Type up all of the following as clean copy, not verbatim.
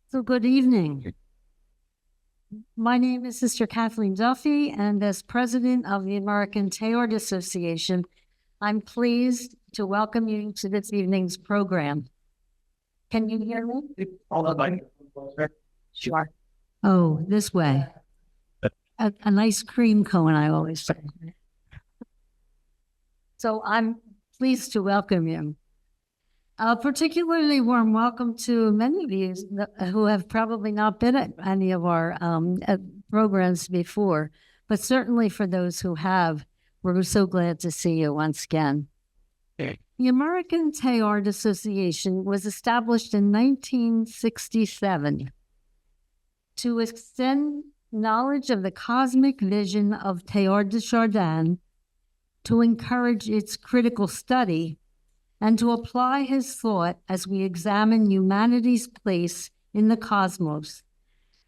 So good evening. My name is Sister Kathleen Duffy, and as president of the American Teilhard Association, I'm pleased to welcome you to this evening's program. Can you hear me? Sure. Oh, this way. A nice cream cone, I always say. So I'm pleased to welcome you. A particularly warm welcome to many of you who have probably not been at any of our programs before, but certainly for those who have, we're so glad to see you once again. The American Teilhard Association was established in 1967 to extend knowledge of the cosmic vision of Teilhard de Chardin, to encourage its critical study, and to apply his thought as we examine humanity's place in the cosmos,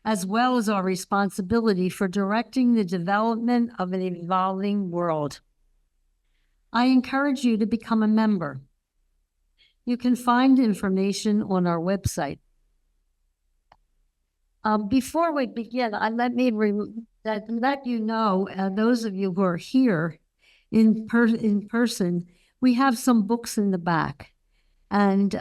as well as our responsibility for directing the development of an evolving world. I encourage you to become a member. You can find information on our website. Before we begin, let you know, those of you who are here in person, we have some books in the back, and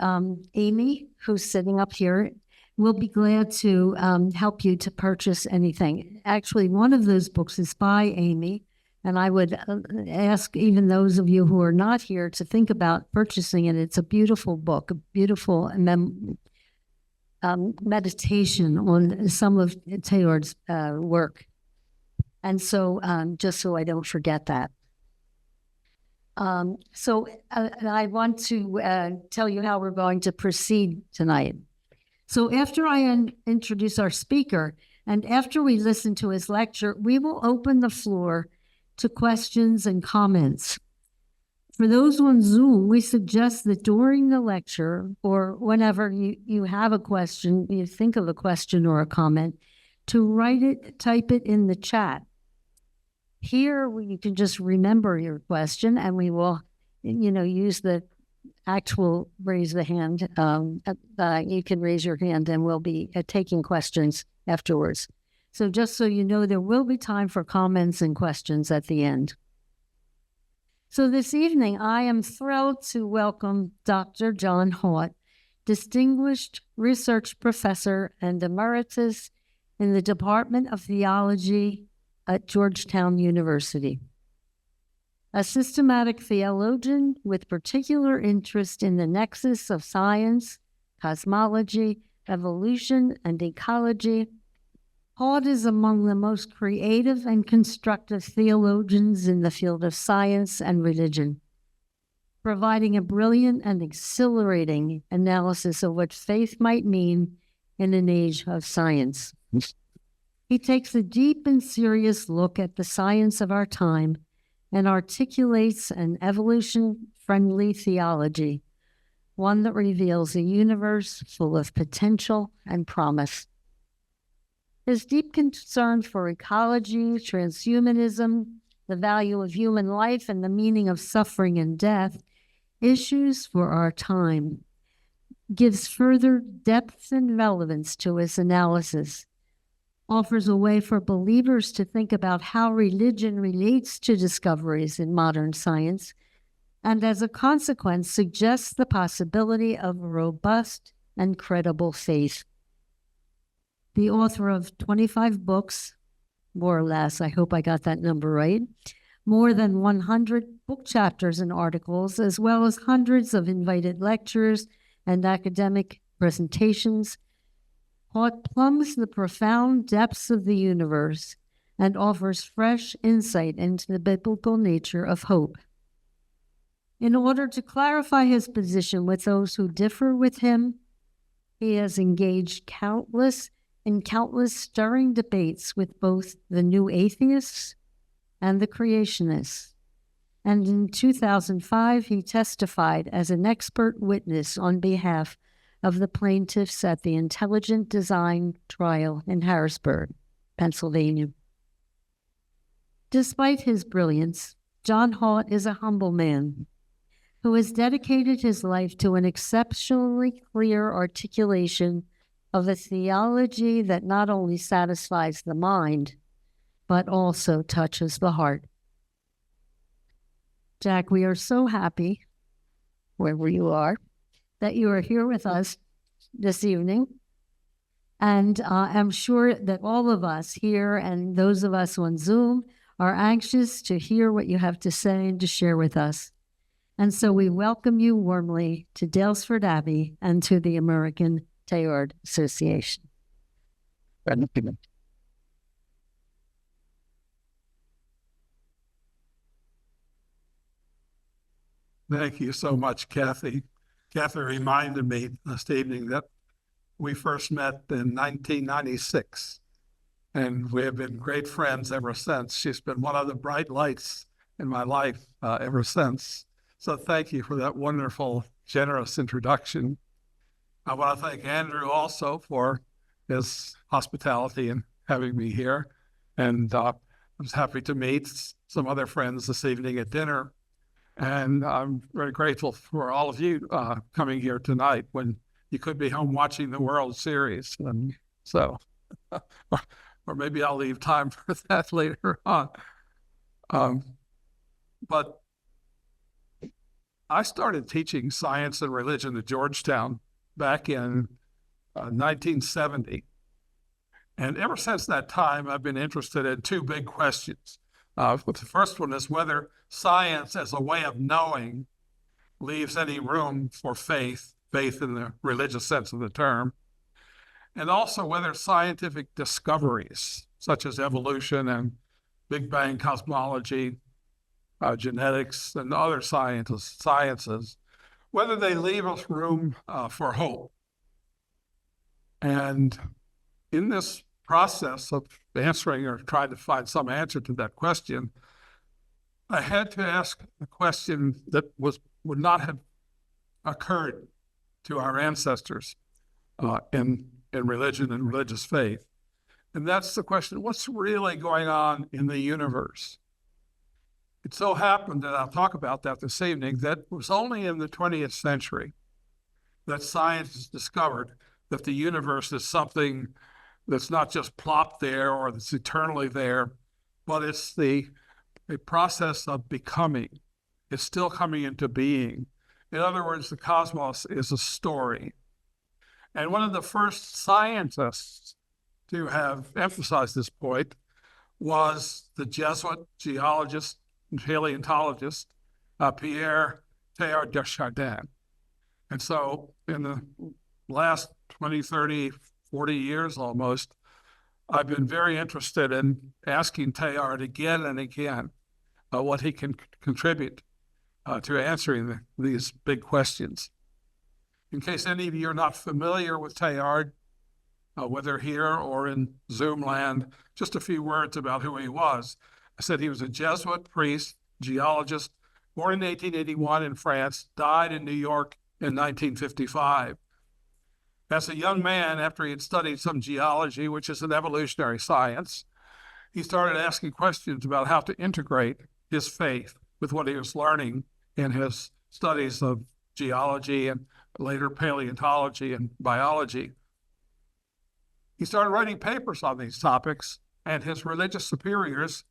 Amy, who's sitting up here, will be glad to help you to purchase anything. Actually, one of those books is by Amy, and I would ask even those of you who are not here to think about purchasing it. It's a beautiful book, a beautiful meditation on some of Teilhard's work. And so, just so I don't forget that. I want to tell you how we're going to proceed tonight. So after I introduce our speaker, and after we listen to his lecture, we will open the floor to questions and comments. For those on Zoom, we suggest that during the lecture, or whenever you have a question, you think of a question or a comment, to type it in the chat. Here, you can just remember your question, and we will, use the actual raise the hand. You can raise your hand, and we'll be taking questions afterwards. So just so you know, there will be time for comments and questions at the end. So this evening, I am thrilled to welcome Dr. John Haught, Distinguished Research Professor and Emeritus in the Department of Theology at Georgetown University. A systematic theologian with particular interest in the nexus of science, cosmology, evolution, and ecology, Haught is among the most creative and constructive theologians in the field of science and religion, providing a brilliant and exhilarating analysis of what faith might mean in an age of science. He takes a deep and serious look at the science of our time and articulates an evolution-friendly theology, one that reveals a universe full of potential and promise. His deep concern for ecology, transhumanism, the value of human life, and the meaning of suffering and death, issues for our time, gives further depth and relevance to his analysis, offers a way for believers to think about how religion relates to discoveries in modern science, and as a consequence suggests the possibility of a robust and credible faith. The author of 25 books, more or less, I hope I got that number right, more than 100 book chapters and articles, as well as hundreds of invited lectures and academic presentations, Haught plumbs the profound depths of the universe and offers fresh insight into the biblical nature of hope. In order to clarify his position with those who differ with him, he has engaged countless stirring debates with both the new atheists and the creationists. And in 2005, he testified as an expert witness on behalf of the plaintiffs at the Intelligent Design trial in Harrisburg, Pennsylvania. Despite his brilliance, John Haught is a humble man who has dedicated his life to an exceptionally clear articulation of a theology that not only satisfies the mind, but also touches the heart. Jack, we are so happy, wherever you are, that you are here with us this evening. And I'm sure that all of us here and those of us on Zoom are anxious to hear what you have to say and to share with us. And so we welcome you warmly to Daylesford Abbey and to the American Teilhard Association. Thank you so much, Kathy. Kathy reminded me this evening that we first met in 1996, and we have been great friends ever since. She's been one of the bright lights in my life ever since. So thank you for that wonderful, generous introduction. I want to thank Andrew also for his hospitality and having me here. And I was happy to meet some other friends this evening at dinner. And I'm very grateful for all of you coming here tonight when you could be home watching the World Series. And so, or maybe I'll leave time for that later on. But I started teaching science and religion at Georgetown back in 1970. And ever since that time, I've been interested in two big questions. The first one is whether science as a way of knowing leaves any room for faith in the religious sense of the term, and also whether scientific discoveries such as evolution and Big Bang cosmology, genetics, and other sciences, whether they leave us room for hope. And in this process of answering or trying to find some answer to that question, I had to ask a question that would not have occurred to our ancestors in religion and religious faith. And that's the question, what's really going on in the universe? It so happened, and I'll talk about that this evening, that it was only in the 20th century that science discovered that the universe is something that's not just plopped there or that's eternally there, but it's a process of becoming. It's still coming into being. In other words, the cosmos is a story. And one of the first scientists to have emphasized this point was the Jesuit geologist and paleontologist, Pierre Teilhard de Chardin. And so in the last 20, 30, 40 years almost, I've been very interested in asking Teilhard again and again what he can contribute to answering these big questions. In case any of you are not familiar with Teilhard, whether here or in Zoom land, just a few words about who he was. I said he was a Jesuit priest, geologist, born in 1881 in France, died in New York in 1955. As a young man, after he had studied some geology, which is an evolutionary science, he started asking questions about how to integrate his faith with what he was learning in his studies of geology and later paleontology and biology. He started writing papers on these topics, and his religious superiors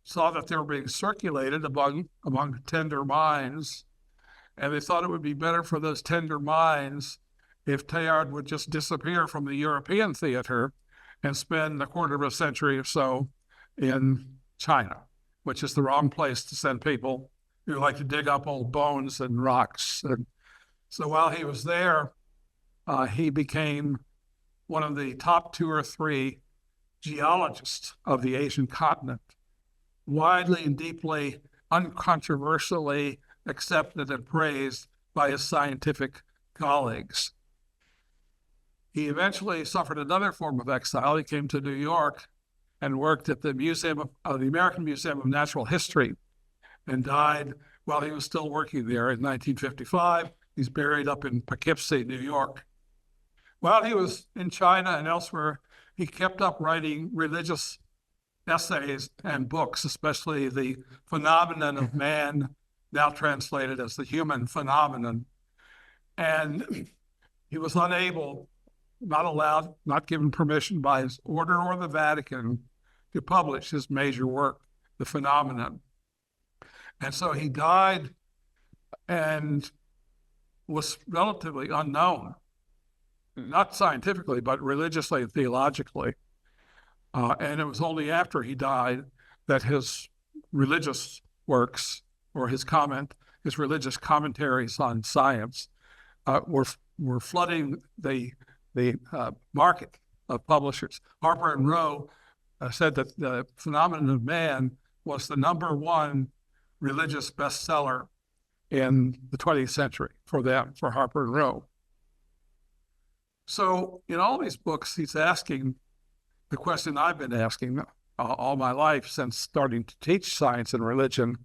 saw that they were being circulated among tender minds, and they thought it would be better for those tender minds if Teilhard would just disappear from the European theater and spend a quarter of a century or so in China, which is the wrong place to send people who like to dig up old bones and rocks. And so while he was there, he became one of the top 2 or 3 geologists of the Asian continent, widely and deeply, uncontroversially accepted and praised by his scientific colleagues. He eventually suffered another form of exile. He came to New York and worked at the the American Museum of Natural History, and died while he was still working there in 1955. He's buried up in Poughkeepsie, New York. While he was in China and elsewhere, he kept up writing religious essays and books, especially The Phenomenon of Man, now translated as The Human Phenomenon. And he was unable, not allowed, not given permission by his order or the Vatican to publish his major work, The Phenomenon. And so he died and was relatively unknown, not scientifically, but religiously and theologically. And it was only after he died that his religious works or his religious commentaries on science were flooding the market of publishers. Harper and Row said that The Phenomenon of Man was the #1 religious bestseller in the 20th century for them, for Harper and Row. So in all these books, he's asking the question I've been asking all my life since starting to teach science and religion,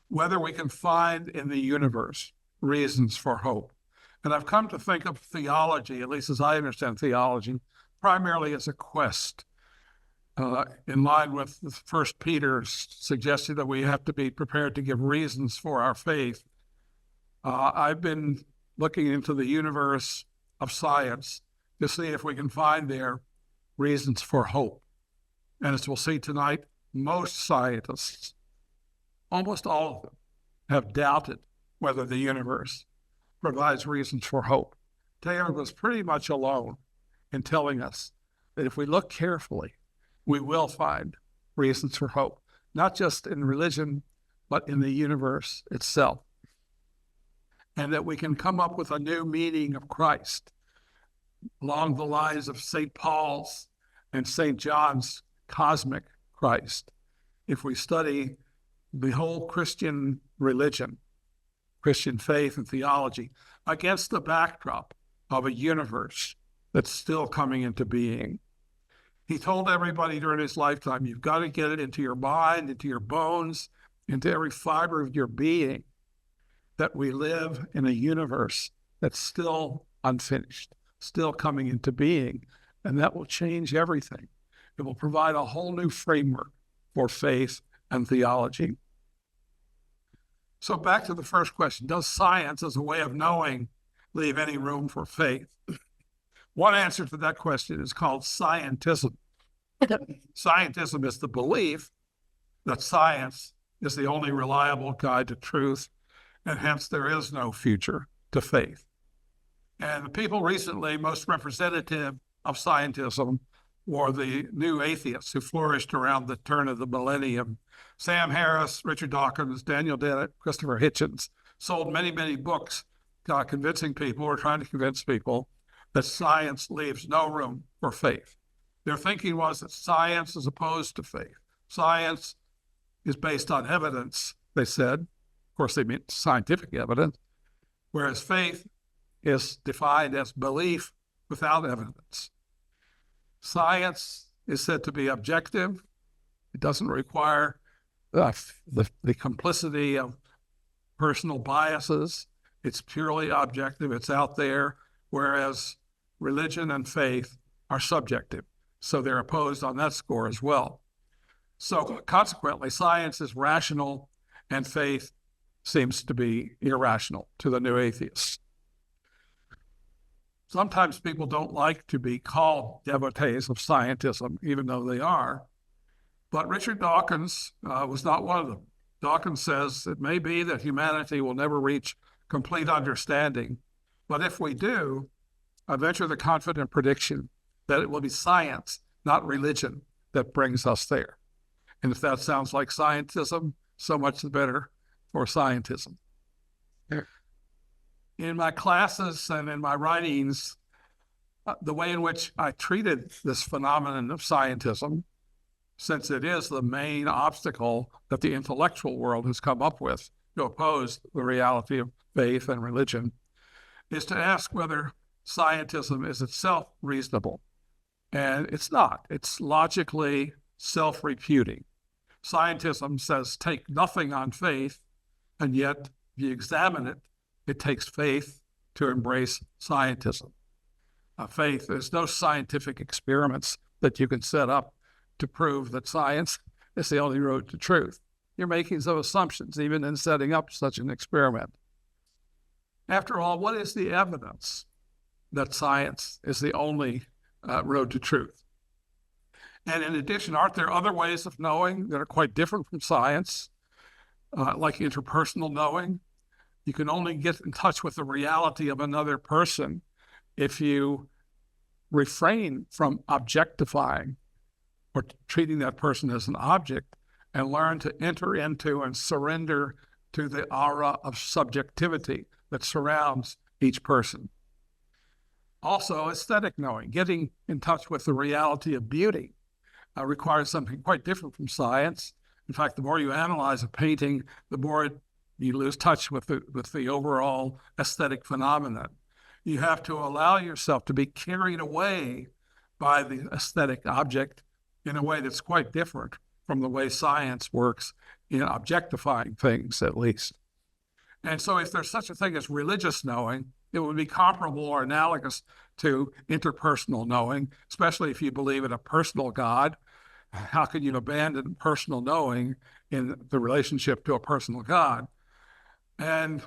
whether we can find in the universe reasons for hope. And I've come to think of theology, at least as I understand theology, primarily as a quest, in line with 1 Peter's suggestion that we have to be prepared to give reasons for our faith. I've been looking into the universe of science to see if we can find there reasons for hope. And as we'll see tonight, most scientists, almost all of them, have doubted whether the universe provides reasons for hope. Teilhard was pretty much alone in telling us that if we look carefully, we will find reasons for hope, not just in religion, but in the universe itself. And that we can come up with a new meaning of Christ along the lines of St. Paul's and St. John's cosmic Christ. If we study the whole Christian religion, Christian faith and theology, against the backdrop of a universe that's still coming into being. He told everybody during his lifetime, you've got to get it into your mind, into your bones, into every fiber of your being, that we live in a universe that's still unfinished, still coming into being, and that will change everything. It will provide a whole new framework for faith and theology. So back to the first question, does science as a way of knowing leave any room for faith? One answer to that question is called scientism. Scientism is the belief that science is the only reliable guide to truth, and hence there is no future to faith. And the people recently most representative of scientism were the new atheists who flourished around the turn of the millennium. Sam Harris, Richard Dawkins, Daniel Dennett, Christopher Hitchens sold many, many books convincing people, or trying to convince people, that science leaves no room for faith. Their thinking was that science is opposed to faith. Science is based on evidence, they said. Of course, they meant scientific evidence, whereas faith is defined as belief without evidence. Science is said to be objective. It doesn't require the complicity of personal biases. It's purely objective. It's out there, whereas religion and faith are subjective. So they're opposed on that score as well. So consequently, science is rational and faith seems to be irrational to the new atheists. Sometimes people don't like to be called devotees of scientism, even though they are. But Richard Dawkins was not one of them. Dawkins says it may be that humanity will never reach complete understanding, but if we do, I venture the confident prediction that it will be science, not religion, that brings us there. And if that sounds like scientism, so much the better for scientism. In my classes and in my writings, the way in which I treated this phenomenon of scientism, since it is the main obstacle that the intellectual world has come up with to oppose the reality of faith and religion, is to ask whether scientism is itself reasonable. And it's not. It's logically self-refuting. Scientism says take nothing on faith, and yet if you examine it, it takes faith to embrace scientism. Faith, there's no scientific experiments that you can set up to prove that science is the only road to truth. You're making some assumptions, even in setting up such an experiment. After all, what is the evidence that science is the only road to truth? And in addition, aren't there other ways of knowing that are quite different from science, like interpersonal knowing? You can only get in touch with the reality of another person if you refrain from objectifying or treating that person as an object and learn to enter into and surrender to the aura of subjectivity that surrounds each person. Also, aesthetic knowing, getting in touch with the reality of beauty, requires something quite different from science. In fact, the more you analyze a painting, the more you lose touch with the overall aesthetic phenomenon. You have to allow yourself to be carried away by the aesthetic object in a way that's quite different from the way science works in objectifying things, at least. And so if there's such a thing as religious knowing, it would be comparable or analogous to interpersonal knowing, especially if you believe in a personal God. How can you abandon personal knowing in the relationship to a personal God? And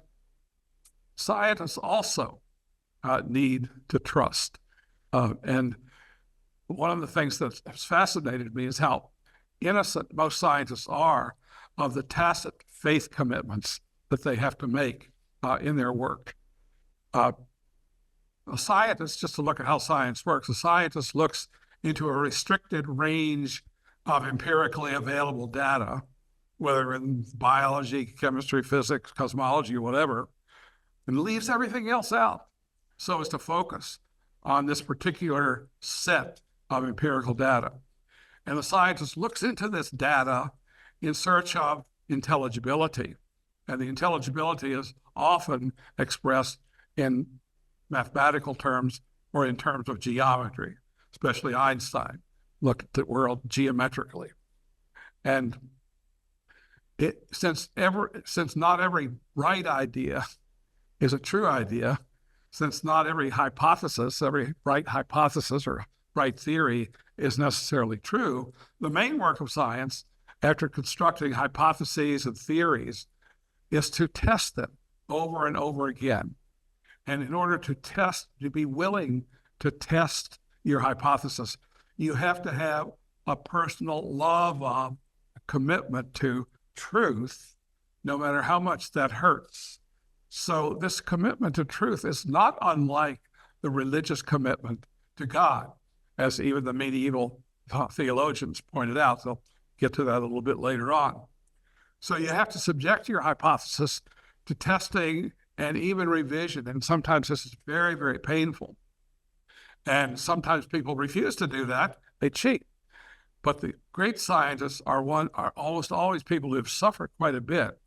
scientists also need to trust. And one of the things that has fascinated me is how innocent most scientists are of the tacit faith commitments that they have to make in their work. A scientist, just to look at how science works, a scientist looks into a restricted range of empirically available data, whether in biology, chemistry, physics, cosmology, or whatever, and leaves everything else out so as to focus on this particular set of empirical data. And the scientist looks into this data in search of intelligibility. And the intelligibility is often expressed in mathematical terms or in terms of geometry, especially Einstein looked at the world geometrically. And since not every right idea is a true idea, since not every right hypothesis or right theory is necessarily true, the main work of science, after constructing hypotheses and theories, is to test them over and over again. And in order to be willing to test your hypothesis, you have to have a personal love of, commitment to truth, no matter how much that hurts. So this commitment to truth is not unlike the religious commitment to God, as even the medieval theologians pointed out. They'll get to that a little bit later on. So you have to subject your hypothesis to testing and even revision. And sometimes this is very, very painful. And sometimes people refuse to do that. They cheat. But the great scientists are almost always people who have suffered quite a bit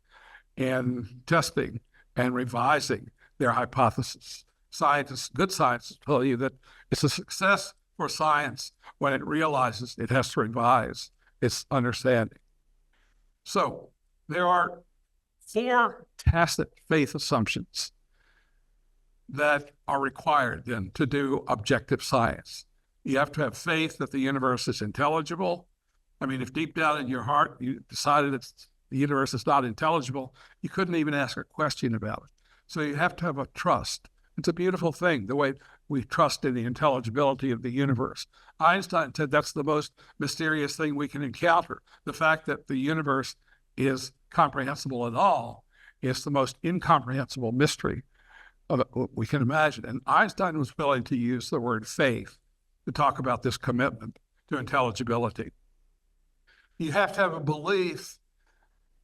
in testing and revising their hypothesis. Good scientists tell you that it's a success for science when it realizes it has to revise its understanding. So there are 4 tacit faith assumptions that are required then to do objective science. You have to have faith that the universe is intelligible. I mean, if deep down in your heart you decided the universe is not intelligible, you couldn't even ask a question about it. So you have to have a trust. It's a beautiful thing, the way we trust in the intelligibility of the universe. Einstein said that's the most mysterious thing we can encounter. The fact that the universe is comprehensible at all is the most incomprehensible mystery of what we can imagine. And Einstein was willing to use the word faith to talk about this commitment to intelligibility. You have to have a belief,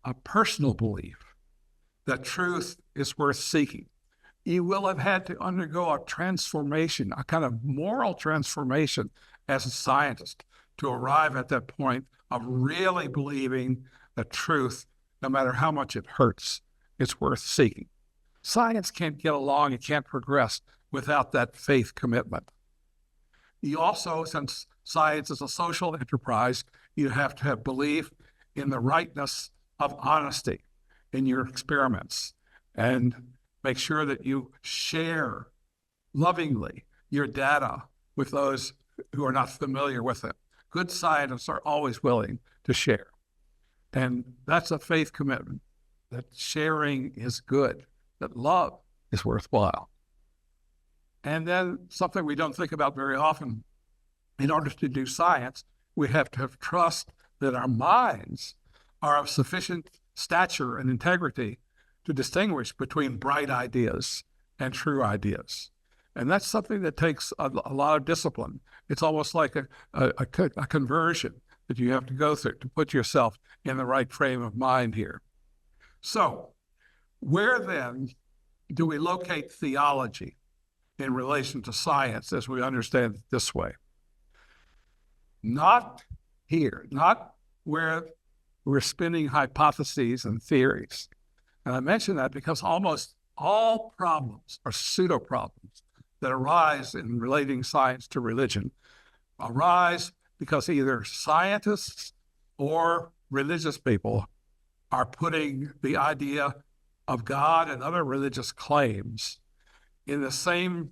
a personal belief, that truth is worth seeking. You will have had to undergo a transformation, a kind of moral transformation as a scientist to arrive at that point of really believing that truth, no matter how much it hurts, is worth seeking. Science can't get along, it can't progress without that faith commitment. You also, since science is a social enterprise, you have to have belief in the rightness of honesty in your experiments and make sure that you share lovingly your data with those who are not familiar with it. Good scientists are always willing to share. And that's a faith commitment, that sharing is good, that love is worthwhile. And then something we don't think about very often, in order to do science, we have to have trust that our minds are of sufficient stature and integrity to distinguish between bright ideas and true ideas. And that's something that takes a lot of discipline. It's almost like a conversion that you have to go through to put yourself in the right frame of mind here. So, where then do we locate theology in relation to science as we understand it this way? Not here, not where we're spinning hypotheses and theories. And I mention that because almost all problems are pseudo-problems that arise in relating science to religion arise because either scientists or religious people are putting the idea of God and other religious claims in the same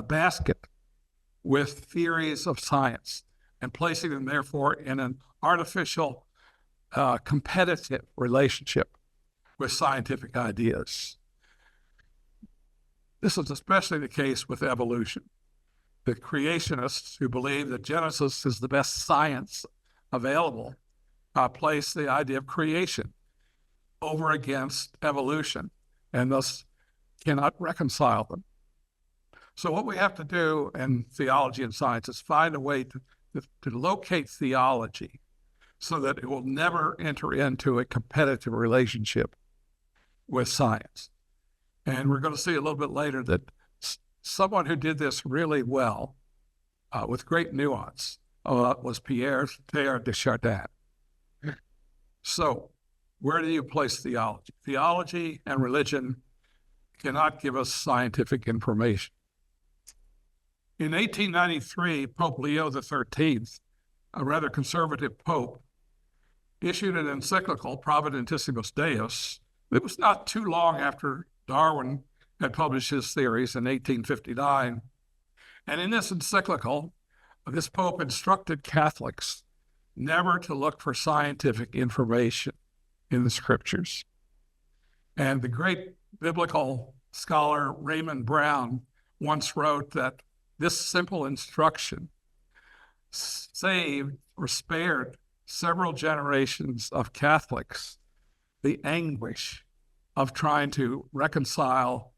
basket with theories of science and placing them, therefore, in an artificial competitive relationship with scientific ideas. This is especially the case with evolution. The creationists who believe that Genesis is the best science available place the idea of creation over against evolution and thus cannot reconcile them. So what we have to do in theology and science is find a way to locate theology so that it will never enter into a competitive relationship with science. And we're going to see a little bit later that someone who did this really well, with great nuance, was Teilhard de Chardin. So, where do you place theology? Theology and religion cannot give us scientific information. In 1893, Pope Leo XIII, a rather conservative pope, issued an encyclical, Providentissimus Deus. It was not too long after Darwin had published his theories in 1859. And in this encyclical, this pope instructed Catholics never to look for scientific information in the scriptures. And the great biblical scholar Raymond Brown once wrote that this simple instruction saved or spared several generations of Catholics the anguish of trying to reconcile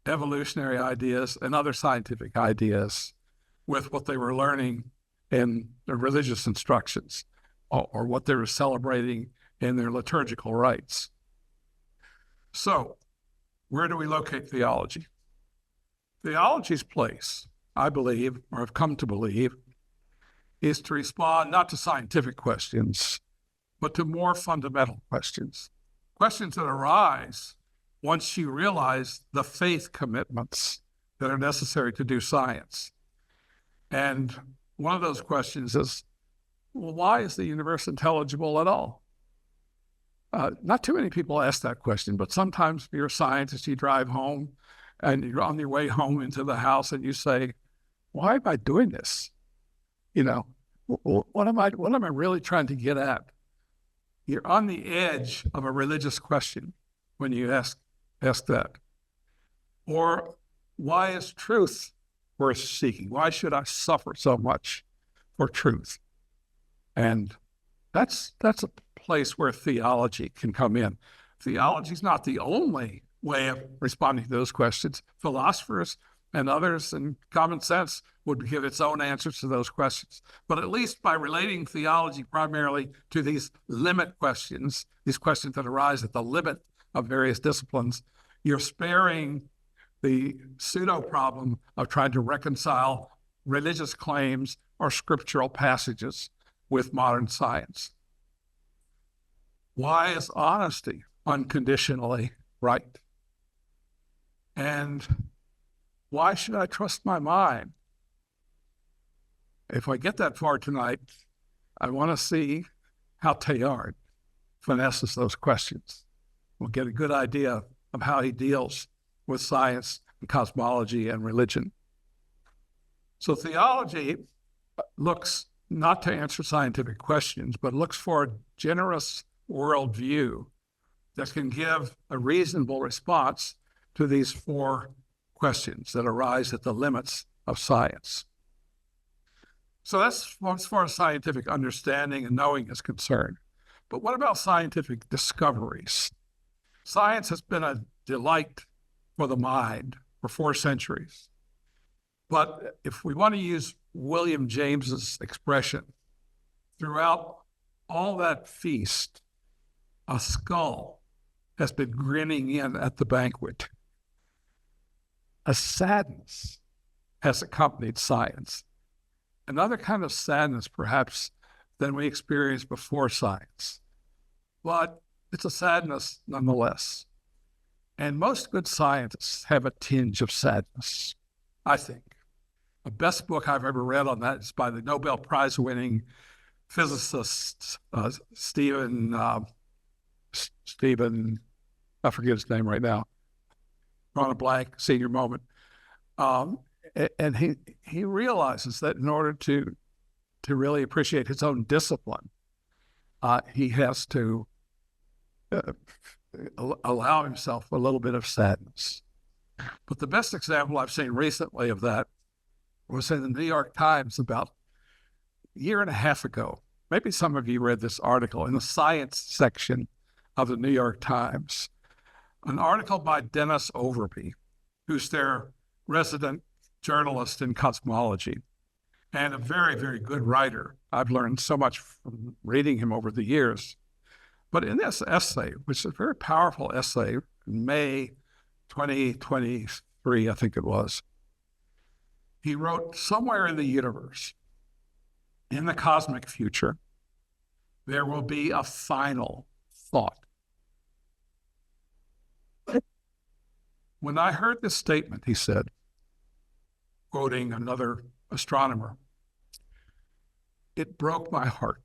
evolutionary ideas and other scientific ideas with what they were learning in their religious instructions or what they were celebrating in their liturgical rites. So, where do we locate theology? Theology's place, I believe, or have come to believe, is to respond not to scientific questions, but to more fundamental questions. Questions that arise once you realize the faith commitments that are necessary to do science. And one of those questions is, well, why is the universe intelligible at all? Not too many people ask that question, but sometimes if you're a scientist, you drive home and you're on your way home into the house and you say, why am I doing this? You know, what am I really trying to get at? You're on the edge of a religious question when you ask that. Or why is truth worth seeking? Why should I suffer so much for truth? And that's a place where theology can come in. Theology is not the only way of responding to those questions. Philosophers and others in common sense would give its own answers to those questions. But at least by relating theology primarily to these limit questions, these questions that arise at the limit of various disciplines, you're sparing the pseudo problem of trying to reconcile religious claims or scriptural passages with modern science. Why is honesty unconditionally right? And why should I trust my mind? If I get that far tonight, I want to see how Teilhard finesses those questions. We'll get a good idea of how he deals with science and cosmology and religion. So theology looks not to answer scientific questions, but looks for a generous worldview that can give a reasonable response to these four questions that arise at the limits of science. So that's as far as scientific understanding and knowing is concerned. But what about scientific discoveries? Science has been a delight for the mind for 4 centuries. But if we want to use William James's expression, throughout all that feast, a skull has been grinning in at the banquet. A sadness has accompanied science. Another kind of sadness, perhaps, than we experienced before science. But it's a sadness nonetheless. And most good scientists have a tinge of sadness, I think. The best book I've ever read on that is by the Nobel Prize-winning physicist Stephen, I forget his name right now, on a blank, senior moment. And he realizes that in order to really appreciate his own discipline, he has to allow himself a little bit of sadness. But the best example I've seen recently of that was in the New York Times about a year and a half ago. Maybe some of you read this article in the science section of the New York Times, an article by Dennis Overby, who's their resident journalist in cosmology and a very, very good writer. I've learned so much from reading him over the years. But in this essay, which is a very powerful essay, May 2023, I think it was, he wrote, somewhere in the universe, in the cosmic future, there will be a final thought. When I heard this statement, he said, quoting another astronomer, it broke my heart.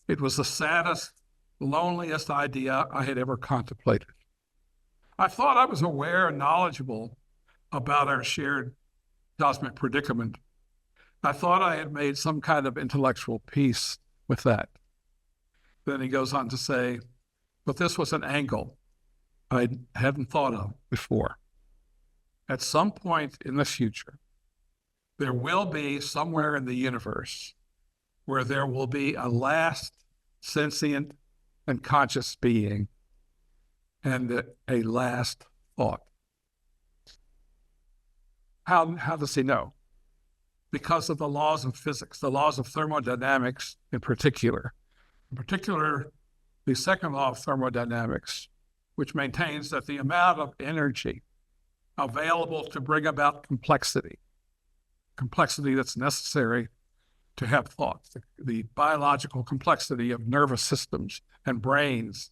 It was the saddest, loneliest idea I had ever contemplated. I thought I was aware and knowledgeable about our shared cosmic predicament. I thought I had made some kind of intellectual peace with that. Then he goes on to say, but this was an angle I hadn't thought of before. At some point in the future, there will be somewhere in the universe where there will be a last sentient and conscious being and a last thought. How does he know? Because of the laws of physics, the laws of thermodynamics in particular. In particular, the second law of thermodynamics, which maintains that the amount of energy available to bring about complexity that's necessary to have thoughts, the biological complexity of nervous systems and brains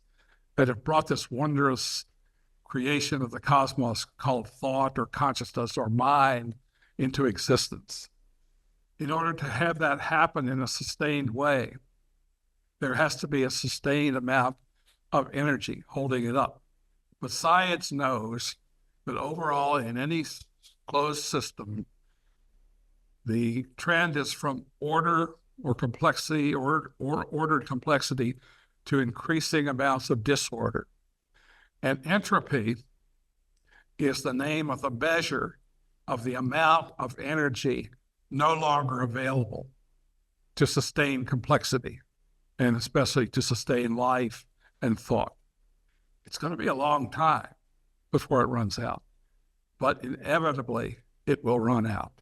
that have brought this wondrous creation of the cosmos called thought or consciousness or mind into existence. In order to have that happen in a sustained way, there has to be a sustained amount of energy holding it up. But science knows that overall in any closed system, the trend is from order or complexity or ordered complexity to increasing amounts of disorder. And entropy is the name of the measure of the amount of energy no longer available to sustain complexity, and especially to sustain life and thought. It's going to be a long time before it runs out, but inevitably it will run out.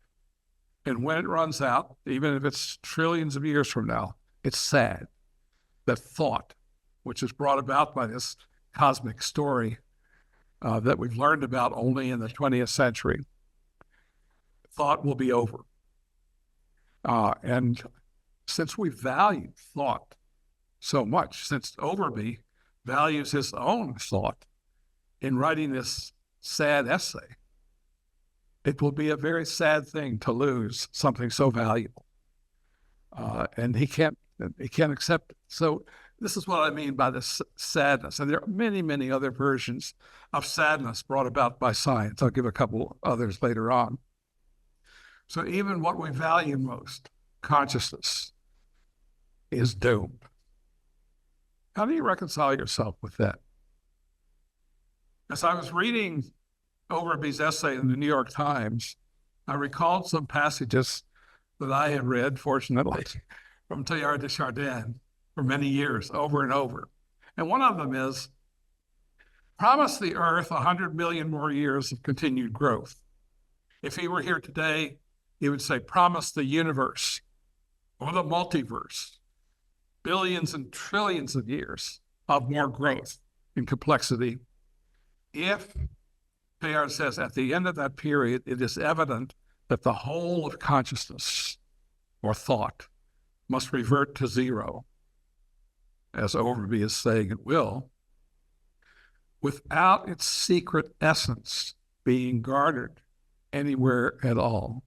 And when it runs out, even if it's trillions of years from now, it's sad that thought, which is brought about by this cosmic story that we've learned about only in the 20th century, thought will be over. And since we value thought so much, since Overby values his own thought in writing this sad essay, it will be a very sad thing to lose something so valuable. And he can't accept it. So this is what I mean by this sadness. And there are many, many other versions of sadness brought about by science. I'll give a couple others later on. So even what we value most, consciousness is doomed. How do you reconcile yourself with that? As I was reading Overby's essay in the New York Times, I recalled some passages that I had read, fortunately, from Teilhard de Chardin for many years, over and over. And one of them is, promise the earth 100 million more years of continued growth. If he were here today, he would say, promise the universe or the multiverse, billions and trillions of years of more growth in complexity. If, Teilhard says, at the end of that period, it is evident that the whole of consciousness or thought must revert to zero, as Overby is saying it will, without its secret essence being guarded anywhere at all.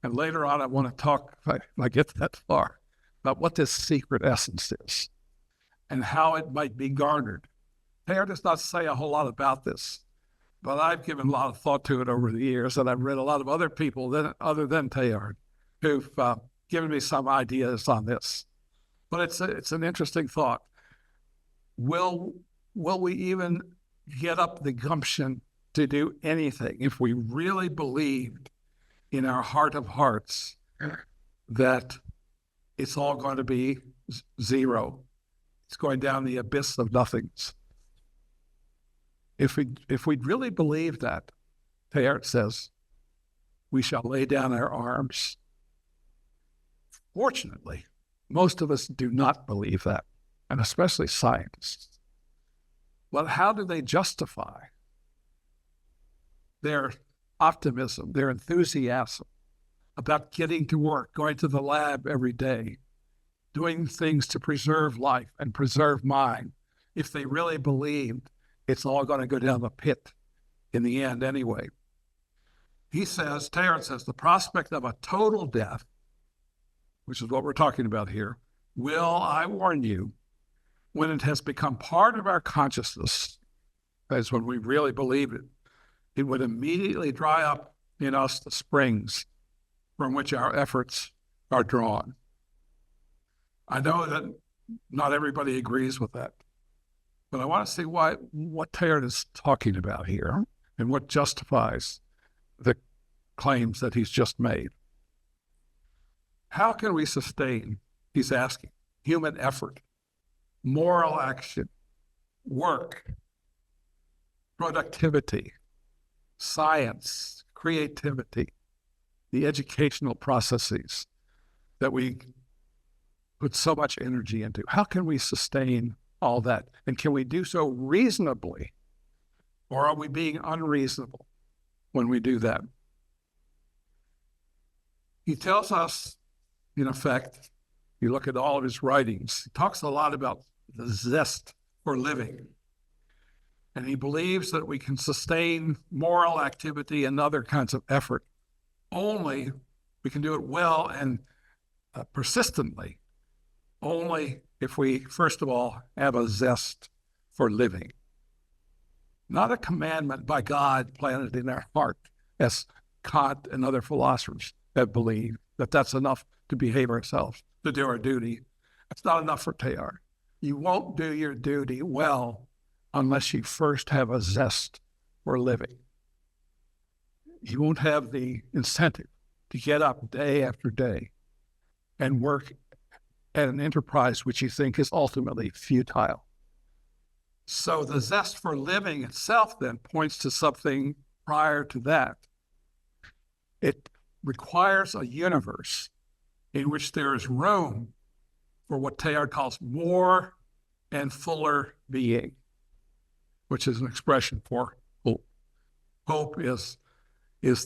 And later on, I want to talk, if I get that far, about what this secret essence is and how it might be guarded. Teilhard does not say a whole lot about this, but I've given a lot of thought to it over the years, and I've read a lot of other people other than Teilhard who've given me some ideas on this. But it's an interesting thought. Will we even get up the gumption to do anything if we really believed in our heart of hearts that it's all going to be zero? It's going down the abyss of nothingness. If we'd really believe that, Teilhard says, we shall lay down our arms. Fortunately, most of us do not believe that, and especially scientists. Well, how do they justify their optimism, their enthusiasm about getting to work, going to the lab every day, doing things to preserve life and preserve mind, if they really believed it's all going to go down the pit in the end anyway? He says, Teilhard says, the prospect of a total death, which is what we're talking about here, will, I warn you, when it has become part of our consciousness, that's when we really believe it, it would immediately dry up in us the springs from which our efforts are drawn. I know that not everybody agrees with that, but I want to see what Teilhard is talking about here and what justifies the claims that he's just made. How can we sustain, he's asking, human effort, moral action, work, productivity, science, creativity, the educational processes that we put so much energy into? How can we sustain all that? And can we do so reasonably? Or are we being unreasonable when we do that? He tells us, in effect, you look at all of his writings, he talks a lot about the zest for living. And he believes that we can sustain moral activity and other kinds of effort only, we can do it well and persistently, only if we, first of all, have a zest for living. Not a commandment by God planted in our heart, as Kant and other philosophers have believed, that that's enough to behave ourselves, to do our duty. That's not enough for Teilhard. You won't do your duty well unless you first have a zest for living. You won't have the incentive to get up day after day and work at an enterprise which you think is ultimately futile. So the zest for living itself then points to something prior to that. It requires a universe in which there is room for what Teilhard calls more and fuller being, which is an expression for hope. Hope is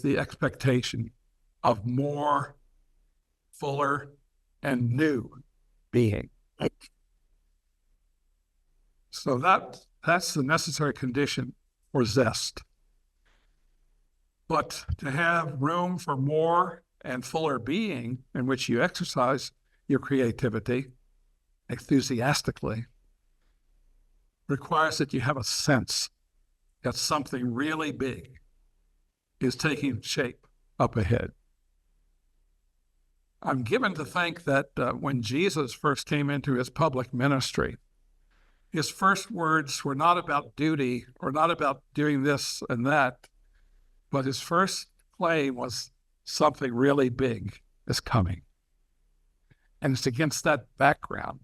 the expectation of more, fuller, and new being. So that's the necessary condition for zest. But to have room for more and fuller being in which you exercise your creativity enthusiastically requires that you have a sense that something really big is taking shape up ahead. I'm given to think that when Jesus first came into his public ministry, his first words were not about duty or not about doing this and that, but his first claim was something really big is coming. And it's against that background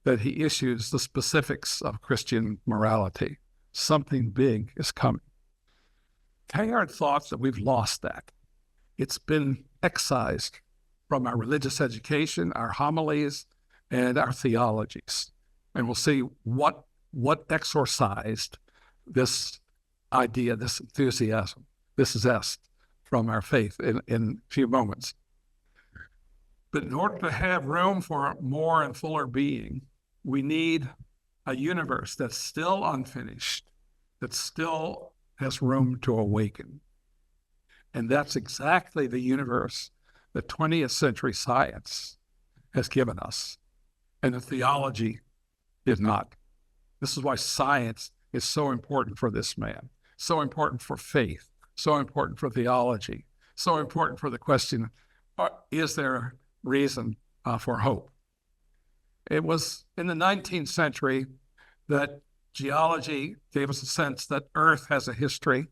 that he issues the specifics of Christian morality. Something big is coming. Teilhard thought that we've lost that. It's been excised from our religious education, our homilies, and our theologies. And we'll see what exorcised this idea, this enthusiasm, this zest from our faith in a few moments. But in order to have room for more and fuller being, we need a universe that's still unfinished, that still has room to awaken. And that's exactly the universe that 20th century science has given us, and the theology did not. This is why science is so important for this man, so important for faith, so important for theology, so important for the question, is there reason for hope? It was in the 19th century that geology gave us a sense that Earth has a history.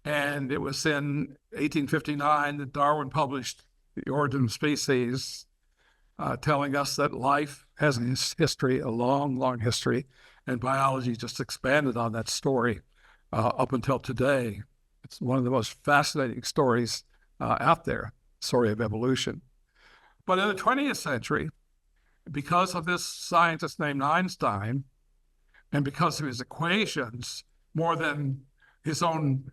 And it was in 1859 that Darwin published The Origin of Species, telling us that life has a history, a long, long history, and biology just expanded on that story up until today. It's one of the most fascinating stories out there, story of evolution. But in the 20th century, because of this scientist named Einstein, and because of his equations, more than his own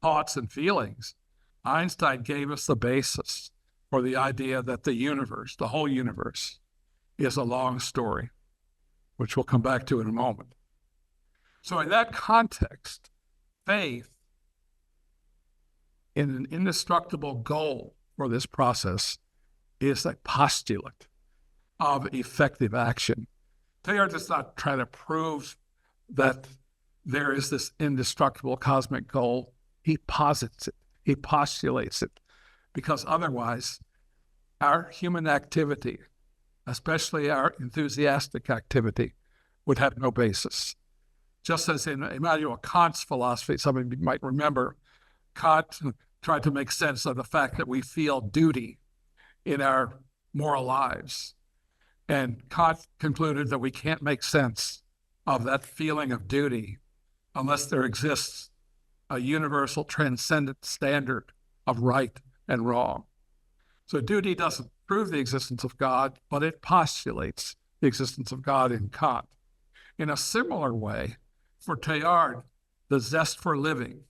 thoughts and feelings, Einstein gave us the basis for the idea that the universe, the whole universe, is a long story, which we'll come back to in a moment. So in that context, faith in an indestructible goal for this process is a postulate of effective action. Teilhard does not try to prove that there is this indestructible cosmic goal. He posits it, he postulates it, because otherwise our human activity, especially our enthusiastic activity, would have no basis. Just as in Immanuel Kant's philosophy, some of you might remember, Kant tried to make sense of the fact that we feel duty in our moral lives. And Kant concluded that we can't make sense of that feeling of duty unless there exists a universal transcendent standard of right and wrong. So duty doesn't prove the existence of God, but it postulates the existence of God in Kant. In a similar way, for Teilhard, the zest for living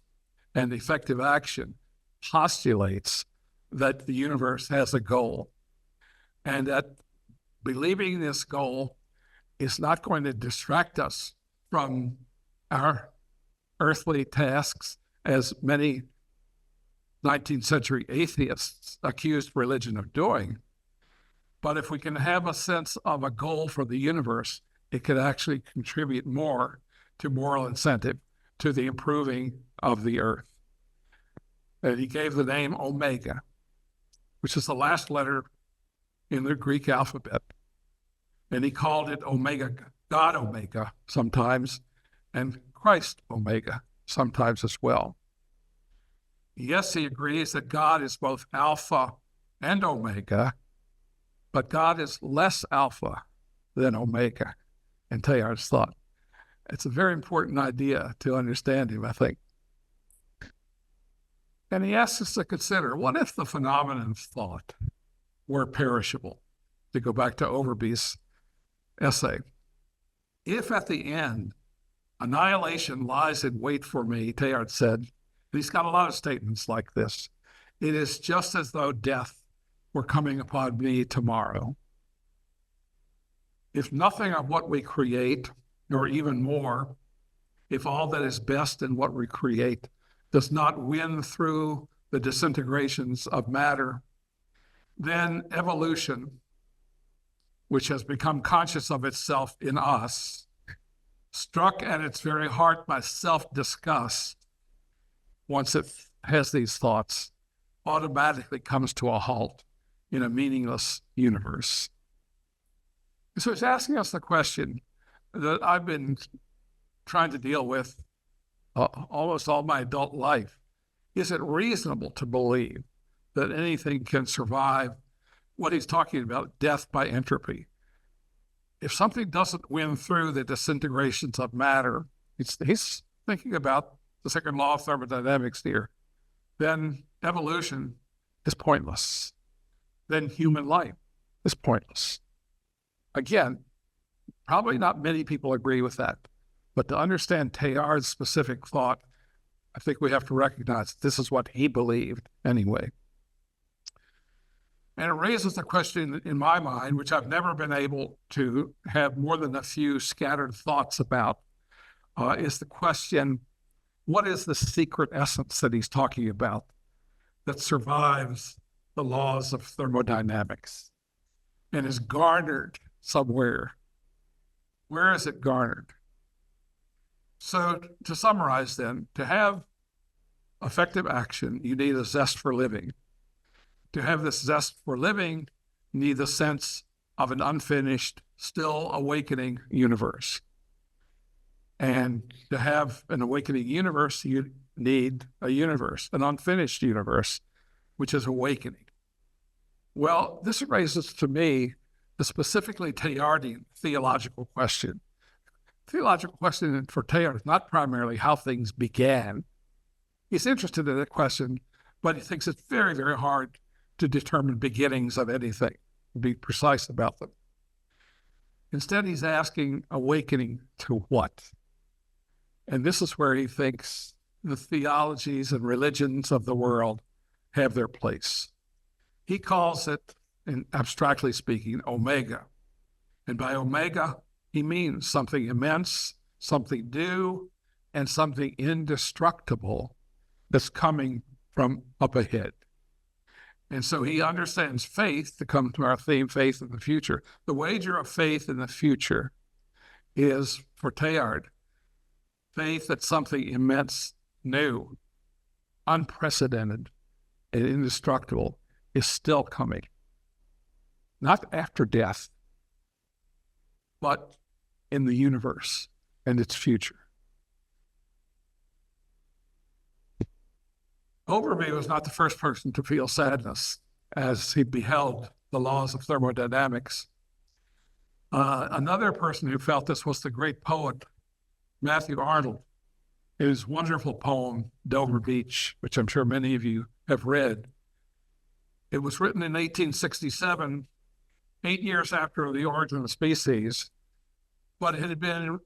and effective action postulates that the universe has a goal, and that believing this goal is not going to distract us from our earthly tasks, as many 19th century atheists accused religion of doing. But if we can have a sense of a goal for the universe, it could actually contribute more to moral incentive to the improving of the earth. And he gave the name Omega, which is the last letter in the Greek alphabet. And he called it Omega, God Omega sometimes, and Christ Omega sometimes as well. Yes, he agrees that God is both Alpha and Omega, but God is less Alpha than Omega, in Teilhard's thought. It's a very important idea to understand him, I think. And he asks us to consider, what if the phenomenon of thought were perishable? To go back to Overby's essay. If at the end, annihilation lies in wait for me, Teilhard said, and he's got a lot of statements like this, it is just as though death were coming upon me tomorrow. If nothing of what we create, or even more, if all that is best in what we create does not win through the disintegrations of matter, then evolution, which has become conscious of itself in us, struck at its very heart by self-disgust, once it has these thoughts, automatically comes to a halt. in a meaningless universe. So he's asking us the question that I've been trying to deal with almost all my adult life. Is it reasonable to believe that anything can survive what he's talking about, death by entropy? If something doesn't win through the disintegrations of matter, he's thinking about the second law of thermodynamics here, then evolution is pointless. Then human life is pointless. Again, probably not many people agree with that, but to understand Teilhard's specific thought, I think we have to recognize this is what he believed anyway. And it raises the question in my mind, which I've never been able to have more than a few scattered thoughts about, is the question, what is the secret essence that he's talking about that survives the laws of thermodynamics and is garnered somewhere? Where is it garnered? So to summarize then, to have effective action, you need a zest for living. To have this zest for living, you need the sense of an unfinished, still awakening universe. And to have an awakening universe, you need a universe, an unfinished universe, which is awakening. Well, this raises to me the specifically Teilhardian theological question. Theological question for Teilhard is not primarily how things began. He's interested in that question, but he thinks it's very, very hard to determine beginnings of anything, to be precise about them. Instead, he's asking awakening to what? And this is where he thinks the theologies and religions of the world have their place. He calls it, in abstractly speaking, omega. And by omega, he means something immense, something new, and something indestructible that's coming from up ahead. And so he understands faith, to come to our theme, faith in the future. The wager of faith in the future is, for Teilhard, faith that something immense, new, unprecedented, and indestructible is still coming. Not after death, but in the universe and its future. Overby was not the first person to feel sadness as he beheld the laws of thermodynamics. Another person who felt this was the great poet, Matthew Arnold. His wonderful poem, Dover Beach, which I'm sure many of you have read. It was written in 1867, 8 years after The Origin of Species, but he'd been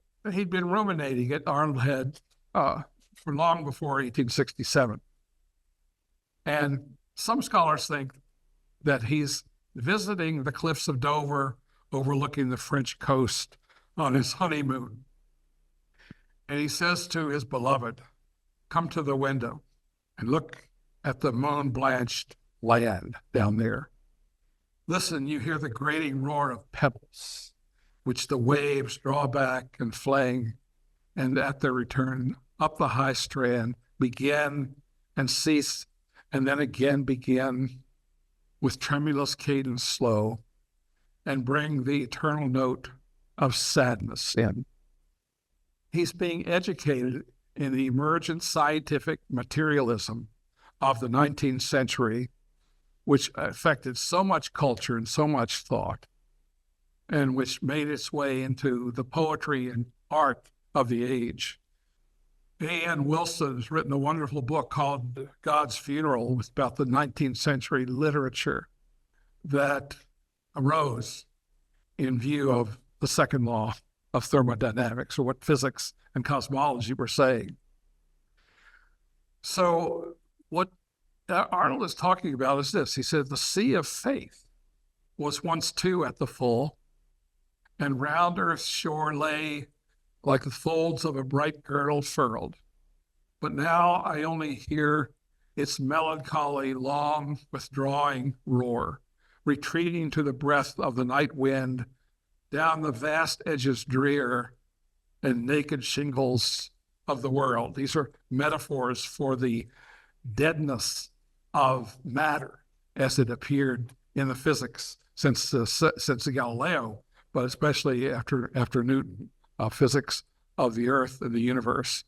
ruminating it, Arnold had, for long before 1867. And some scholars think that he's visiting the cliffs of Dover, overlooking the French coast on his honeymoon. And he says to his beloved, come to the window and look at the moon-blanched land down there. Listen, you hear the grating roar of pebbles, which the waves draw back and fling, and at their return up the high strand begin and cease, and then again begin with tremulous cadence slow, and bring the eternal note of sadness in. He's being educated in the emergent scientific materialism of the 19th century, which affected so much culture and so much thought, and which made its way into the poetry and art of the age. A.N. Wilson has written a wonderful book called God's Funeral, about the 19th century literature that arose in view of the second law of thermodynamics, or what physics and cosmology were saying. So what Arnold is talking about is this. He said, the sea of faith was once too at the full, and round earth's shore lay like the folds of a bright girdle furled. But now I only hear its melancholy, long withdrawing roar, retreating to the breath of the night wind, down the vast edges drear and naked shingles of the world. These are metaphors for the deadness of matter as it appeared in the physics since Galileo, but especially after Newton, physics of the Earth and the universe.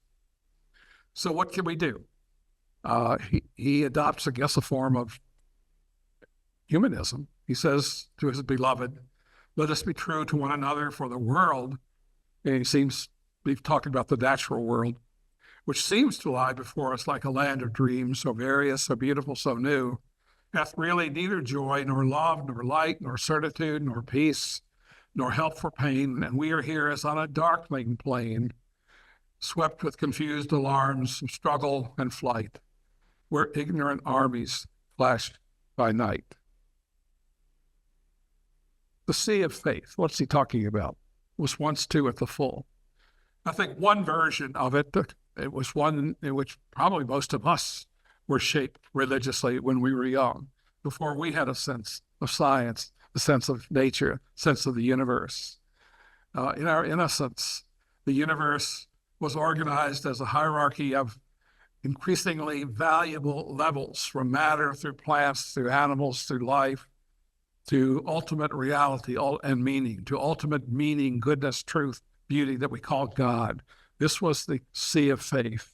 So what can we do? He adopts, I guess, a form of humanism. He says to his beloved, let us be true to one another, for the world, and he seems to be talking about the natural world, which seems to lie before us like a land of dreams, so various, so beautiful, so new, hath really neither joy, nor love, nor light, nor certitude, nor peace, nor help for pain, and we are here as on a darkling plain, swept with confused alarms of struggle and flight, where ignorant armies flash by night. The sea of faith, what's he talking about? Was once too at the full. I think one version of it, it was one in which probably most of us were shaped religiously when we were young, before we had a sense of science, a sense of nature, sense of the universe. In our innocence, the universe was organized as a hierarchy of increasingly valuable levels, from matter through plants, through animals, through life, to ultimate reality and meaning, to ultimate meaning, goodness, truth, beauty that we call God. This was the sea of faith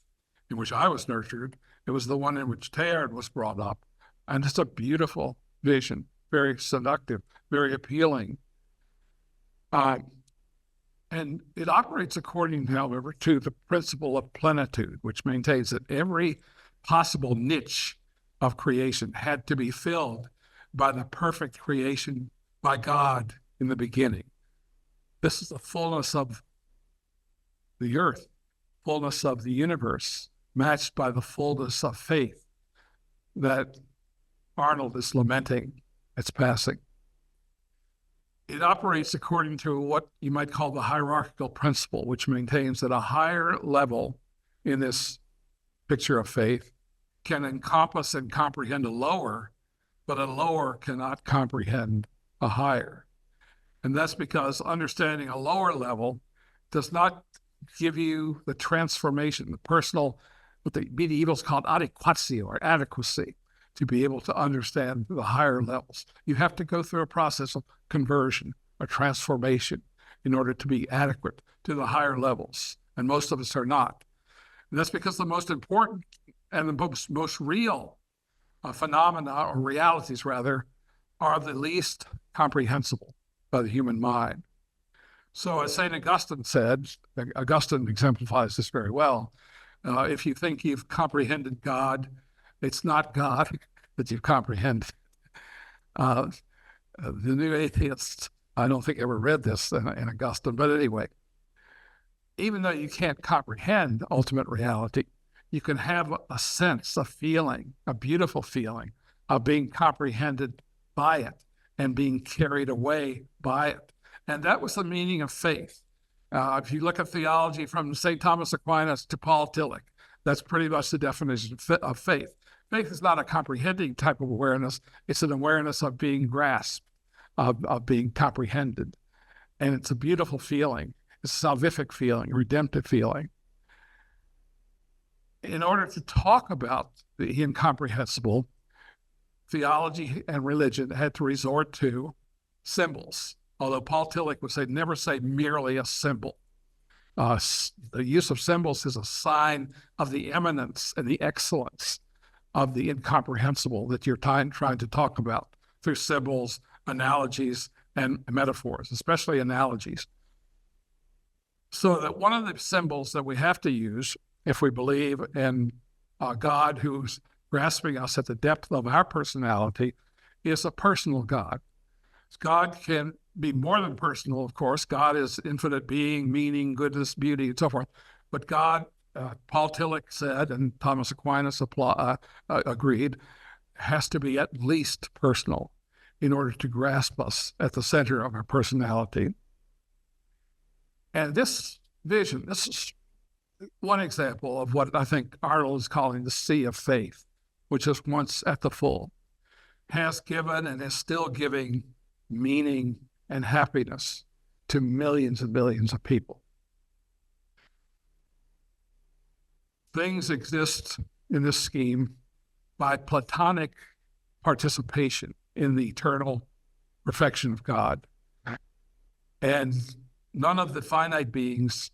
in which I was nurtured. It was the one in which Teilhard was brought up. And it's a beautiful vision, very seductive, very appealing. And it operates according, however, to the principle of plenitude, which maintains that every possible niche of creation had to be filled by the perfect creation by God in the beginning. This is the fullness of the earth, fullness of the universe, matched by the fullness of faith that Arnold is lamenting its passing. It operates according to what you might call the hierarchical principle, which maintains that a higher level in this picture of faith can encompass and comprehend a lower, but a lower cannot comprehend a higher. And that's because understanding a lower level does not give you the transformation, the personal, what the medievals called adequatio or adequacy, to be able to understand the higher levels. You have to go through a process of conversion, a transformation, in order to be adequate to the higher levels. And most of us are not. And that's because the most important and the most real phenomena, or realities rather, are the least comprehensible by the human mind. So as St. Augustine said, Augustine exemplifies this very well, if you think you've comprehended God, it's not God that you've comprehended. The New Atheists, I don't think ever read this in Augustine, but anyway, even though you can't comprehend ultimate reality, you can have a sense, a feeling, a beautiful feeling of being comprehended by it and being carried away by it. And that was the meaning of faith. If you look at theology from St. Thomas Aquinas to Paul Tillich, that's pretty much the definition of faith. Faith is not a comprehending type of awareness. It's an awareness of being grasped, of being comprehended. And it's a beautiful feeling. It's a salvific feeling, a redemptive feeling. In order to talk about the incomprehensible, theology and religion had to resort to symbols. Although Paul Tillich would say, never say merely a symbol. The use of symbols is a sign of the eminence and the excellence of the incomprehensible that you're trying to talk about through symbols, analogies, and metaphors, especially analogies. So that one of the symbols that we have to use if we believe in a God who's grasping us at the depth of our personality is a personal God. God can be more than personal, of course. God is infinite being, meaning, goodness, beauty, and so forth. But God, Paul Tillich said, and Thomas Aquinas agreed, has to be at least personal in order to grasp us at the center of our personality. And this vision, this is one example of what I think Arnold is calling the sea of faith, which is once at the full, has given and is still giving meaning and happiness to millions and millions of people. Things exist in this scheme by Platonic participation in the eternal perfection of God. And none of the finite beings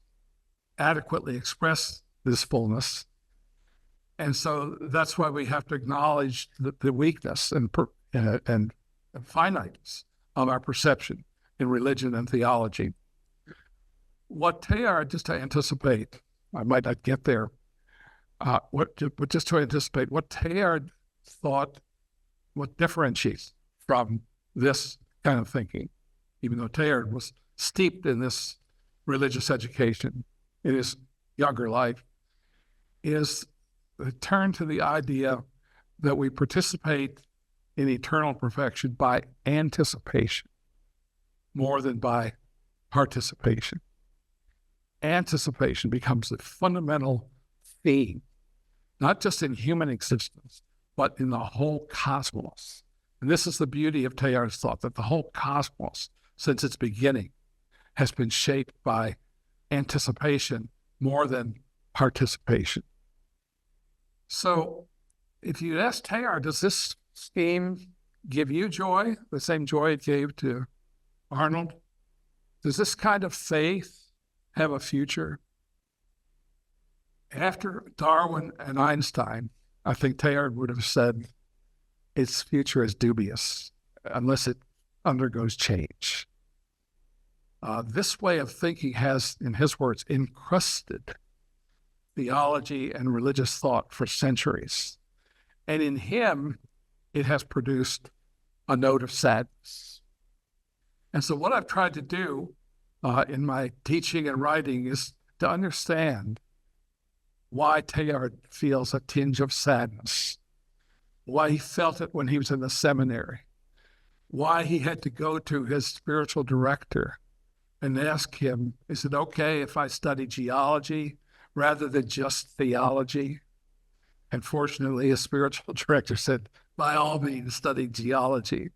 adequately express this fullness. And so that's why we have to acknowledge the weakness and finiteness of our perception in religion and theology. What Teilhard, just to anticipate, I might not get there, but just to anticipate what Teilhard thought, what differentiates from this kind of thinking, even though Teilhard was steeped in this religious education in his younger life, is the turn to the idea that we participate in eternal perfection by anticipation more than by participation. Anticipation becomes the fundamental theme, not just in human existence, but in the whole cosmos. And this is the beauty of Teilhard's thought, that the whole cosmos, since its beginning, has been shaped by anticipation more than participation. So if you ask Teilhard, does this scheme give you joy, the same joy it gave to Arnold? Does this kind of faith have a future? After Darwin and Einstein, I think Teilhard would have said its future is dubious unless it undergoes change. This way of thinking has, in his words, encrusted theology and religious thought for centuries. And in him, it has produced a note of sadness. And so what I've tried to do in my teaching and writing is to understand why Teilhard feels a tinge of sadness, why he felt it when he was in the seminary, why he had to go to his spiritual director and ask him, is it okay if I study geology rather than just theology? And fortunately, his spiritual director said, by all means, study geology.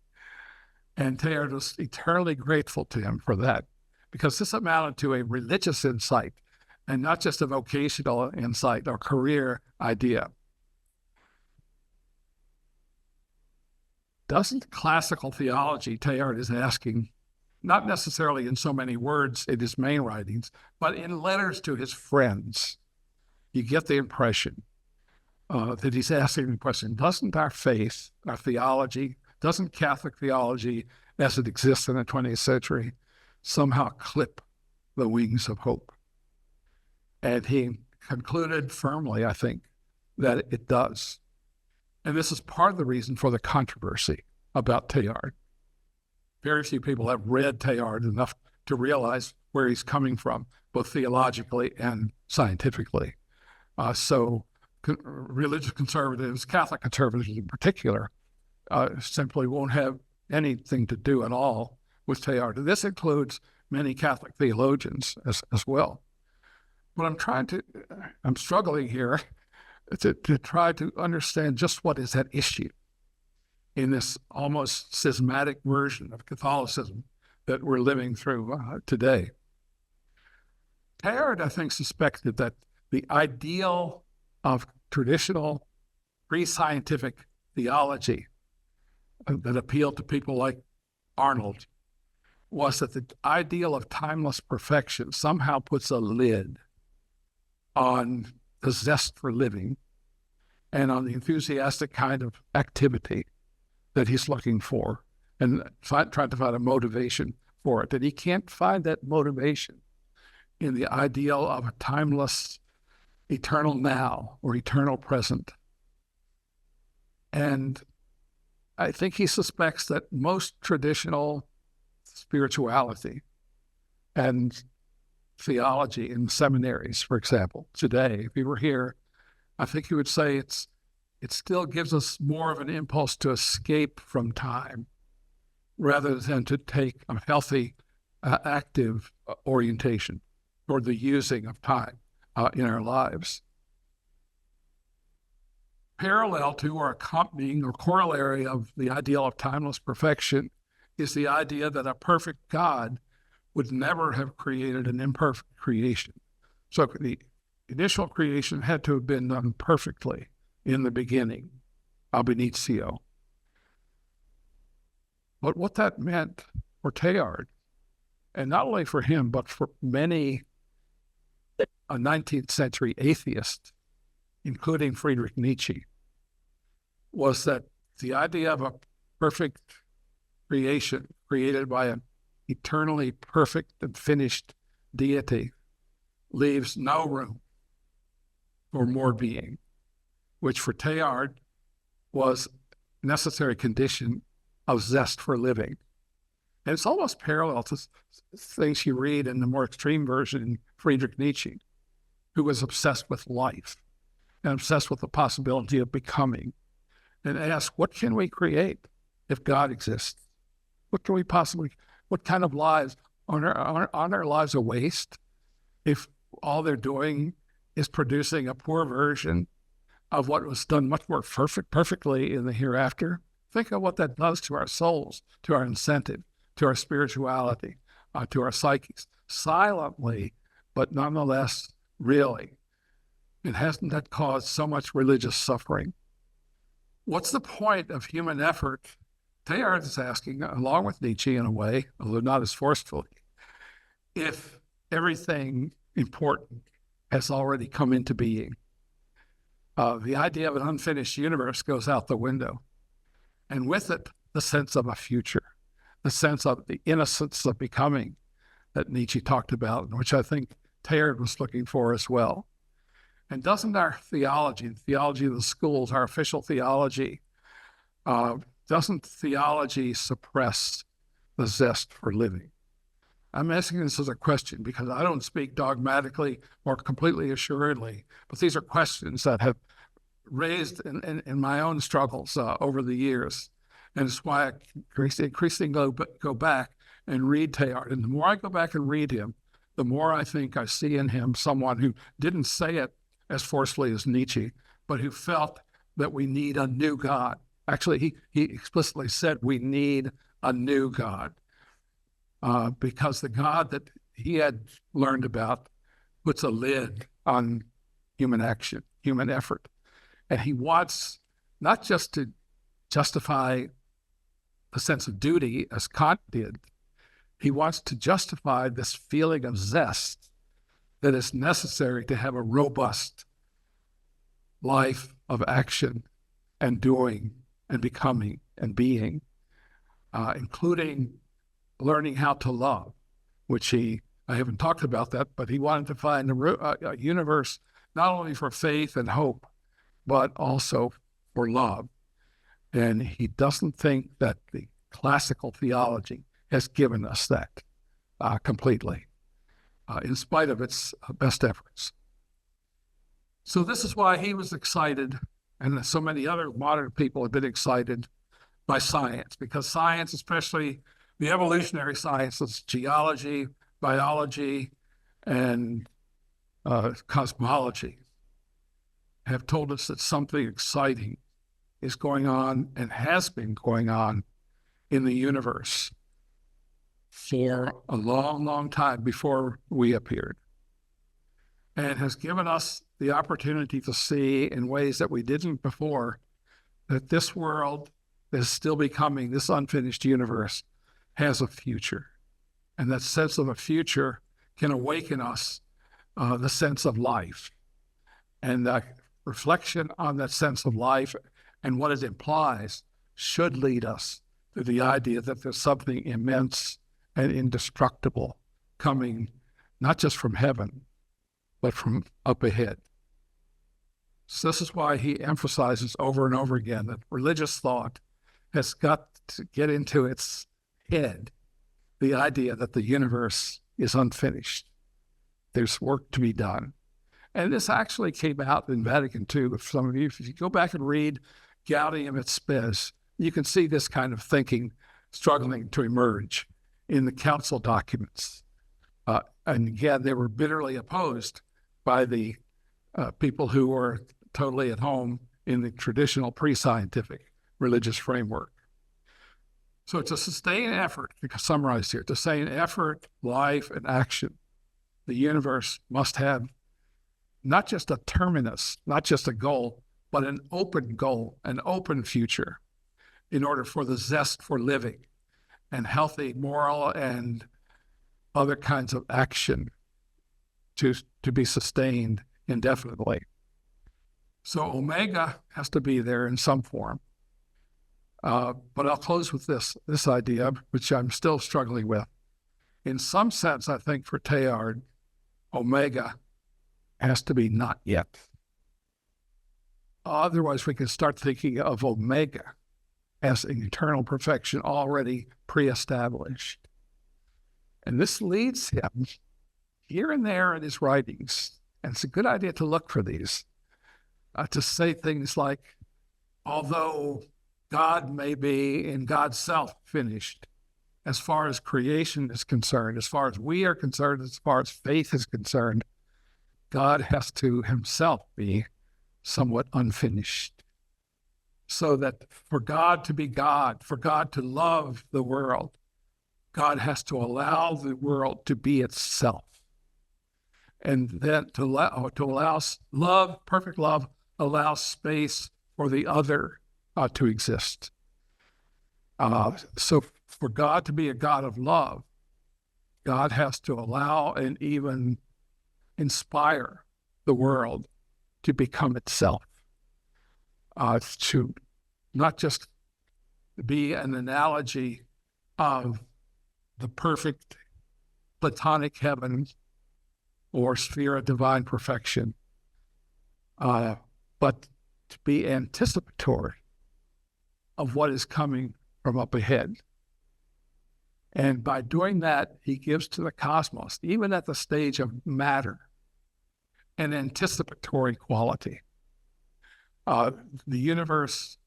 And Teilhard was eternally grateful to him for that, because this amounted to a religious insight and not just a vocational insight or career idea. Doesn't classical theology, Teilhard is asking, not necessarily in so many words in his main writings, but in letters to his friends, you get the impression that he's asking the question, doesn't our faith, our theology, doesn't Catholic theology as it exists in the 20th century somehow clip the wings of hope? And he concluded firmly, I think, that it does. And this is part of the reason for the controversy about Teilhard. Very few people have read Teilhard enough to realize where he's coming from, both theologically and scientifically. So religious conservatives, Catholic conservatives in particular, simply won't have anything to do at all with Teilhard. And this includes many Catholic theologians as well. But I'm struggling here to try to understand just what is at issue in this almost schismatic version of Catholicism that we're living through today. Teilhard, I think, suspected that the ideal of traditional pre-scientific theology that appealed to people like Arnold was that the ideal of timeless perfection somehow puts a lid on the zest for living and on the enthusiastic kind of activity that he's looking for and trying to find a motivation for it. And he can't find that motivation in the ideal of a timeless, eternal now or eternal present. And I think he suspects that most traditional spirituality and theology in seminaries, for example, today, if he were here, I think he would say it still gives us more of an impulse to escape from time rather than to take a healthy, active orientation toward the using of time in our lives. Parallel to or accompanying or corollary of the ideal of timeless perfection is the idea that a perfect God would never have created an imperfect creation. So the initial creation had to have been done perfectly in the beginning, ab initio. But what that meant for Teilhard, and not only for him, but for many 19th century atheists, including Friedrich Nietzsche, was that the idea of a perfect creation created by an eternally perfect and finished deity leaves no room for more being, which for Teilhard was a necessary condition of zest for living. And it's almost parallel to things you read in the more extreme version, Friedrich Nietzsche, who was obsessed with life and obsessed with the possibility of becoming, and asked, what can we create if God exists? What can we possibly, what kind of lives, are our lives a waste if all they're doing is producing a poor version of what was done much more perfectly in the hereafter? Think of what that does to our souls, to our incentive, to our spirituality, to our psyches, silently, but nonetheless, really. And hasn't that caused so much religious suffering? What's the point of human effort? Teilhard is asking, along with Nietzsche in a way, although not as forcefully, if everything important has already come into being. The idea of an unfinished universe goes out the window. And with it, the sense of a future, the sense of the innocence of becoming that Nietzsche talked about, which I think Teilhard was looking for as well. And doesn't our theology, the theology of the schools, our official theology, doesn't theology suppress the zest for living? I'm asking this as a question because I don't speak dogmatically or completely assuredly, but these are questions that have raised in my own struggles over the years. And it's why I increasingly go back and read Teilhard. And the more I go back and read him, the more I think I see in him someone who didn't say it as forcefully as Nietzsche, but who felt that we need a new God. Actually, he explicitly said we need a new God because the God that he had learned about puts a lid on human action, human effort. And he wants not just to justify the sense of duty as Kant did, he wants to justify this feeling of zest that is necessary to have a robust life of action and doing and becoming and being, including learning how to love, which I haven't talked about that, but he wanted to find a universe not only for faith and hope, but also for love. And he doesn't think that the classical theology has given us that completely, in spite of its best efforts. So this is why he was excited, and so many other modern people have been excited by science, because science, especially the evolutionary sciences, geology, biology, and cosmology, have told us that something exciting is going on and has been going on in the universe for a long, long time before we appeared, and has given us the opportunity to see in ways that we didn't before that this world that is still becoming, this unfinished universe, has a future. And that sense of a future can awaken us the sense of life. And the reflection on that sense of life and what it implies should lead us to the idea that there's something immense and indestructible coming, not just from heaven, but from up ahead. So this is why he emphasizes over and over again that religious thought has got to get into its head the idea that the universe is unfinished. There's work to be done. And this actually came out in Vatican II. If some of you, if you go back and read Gaudium et Spes, you can see this kind of thinking struggling to emerge in the council documents. And again, they were bitterly opposed by the people who were totally at home in the traditional pre-scientific religious framework. So it's a sustained effort, to summarize here, to sustain effort, life, and action. The universe must have not just a terminus, not just a goal, but an open goal, an open future, in order for the zest for living and healthy moral and other kinds of action to be sustained indefinitely. So omega has to be there in some form. But I'll close with this idea, which I'm still struggling with. In some sense, I think for Teilhard, omega has to be not yet. Otherwise, we can start thinking of omega as an eternal perfection already pre-established. And this leads him here and there in his writings, and it's a good idea to look for these, to say things like, although God may be in God's self finished, as far as creation is concerned, as far as we are concerned, as far as faith is concerned, God has to himself be somewhat unfinished. So that for God to be God, for God to love the world, God has to allow the world to be itself. And then to allow love, perfect love, allows space for the other to exist. So for God to be a God of love, God has to allow and even inspire the world to become itself, to not just be an analogy of the perfect Platonic heaven or sphere of divine perfection, but to be anticipatory of what is coming from up ahead. And by doing that, he gives to the cosmos, even at the stage of matter, an anticipatory quality. The universe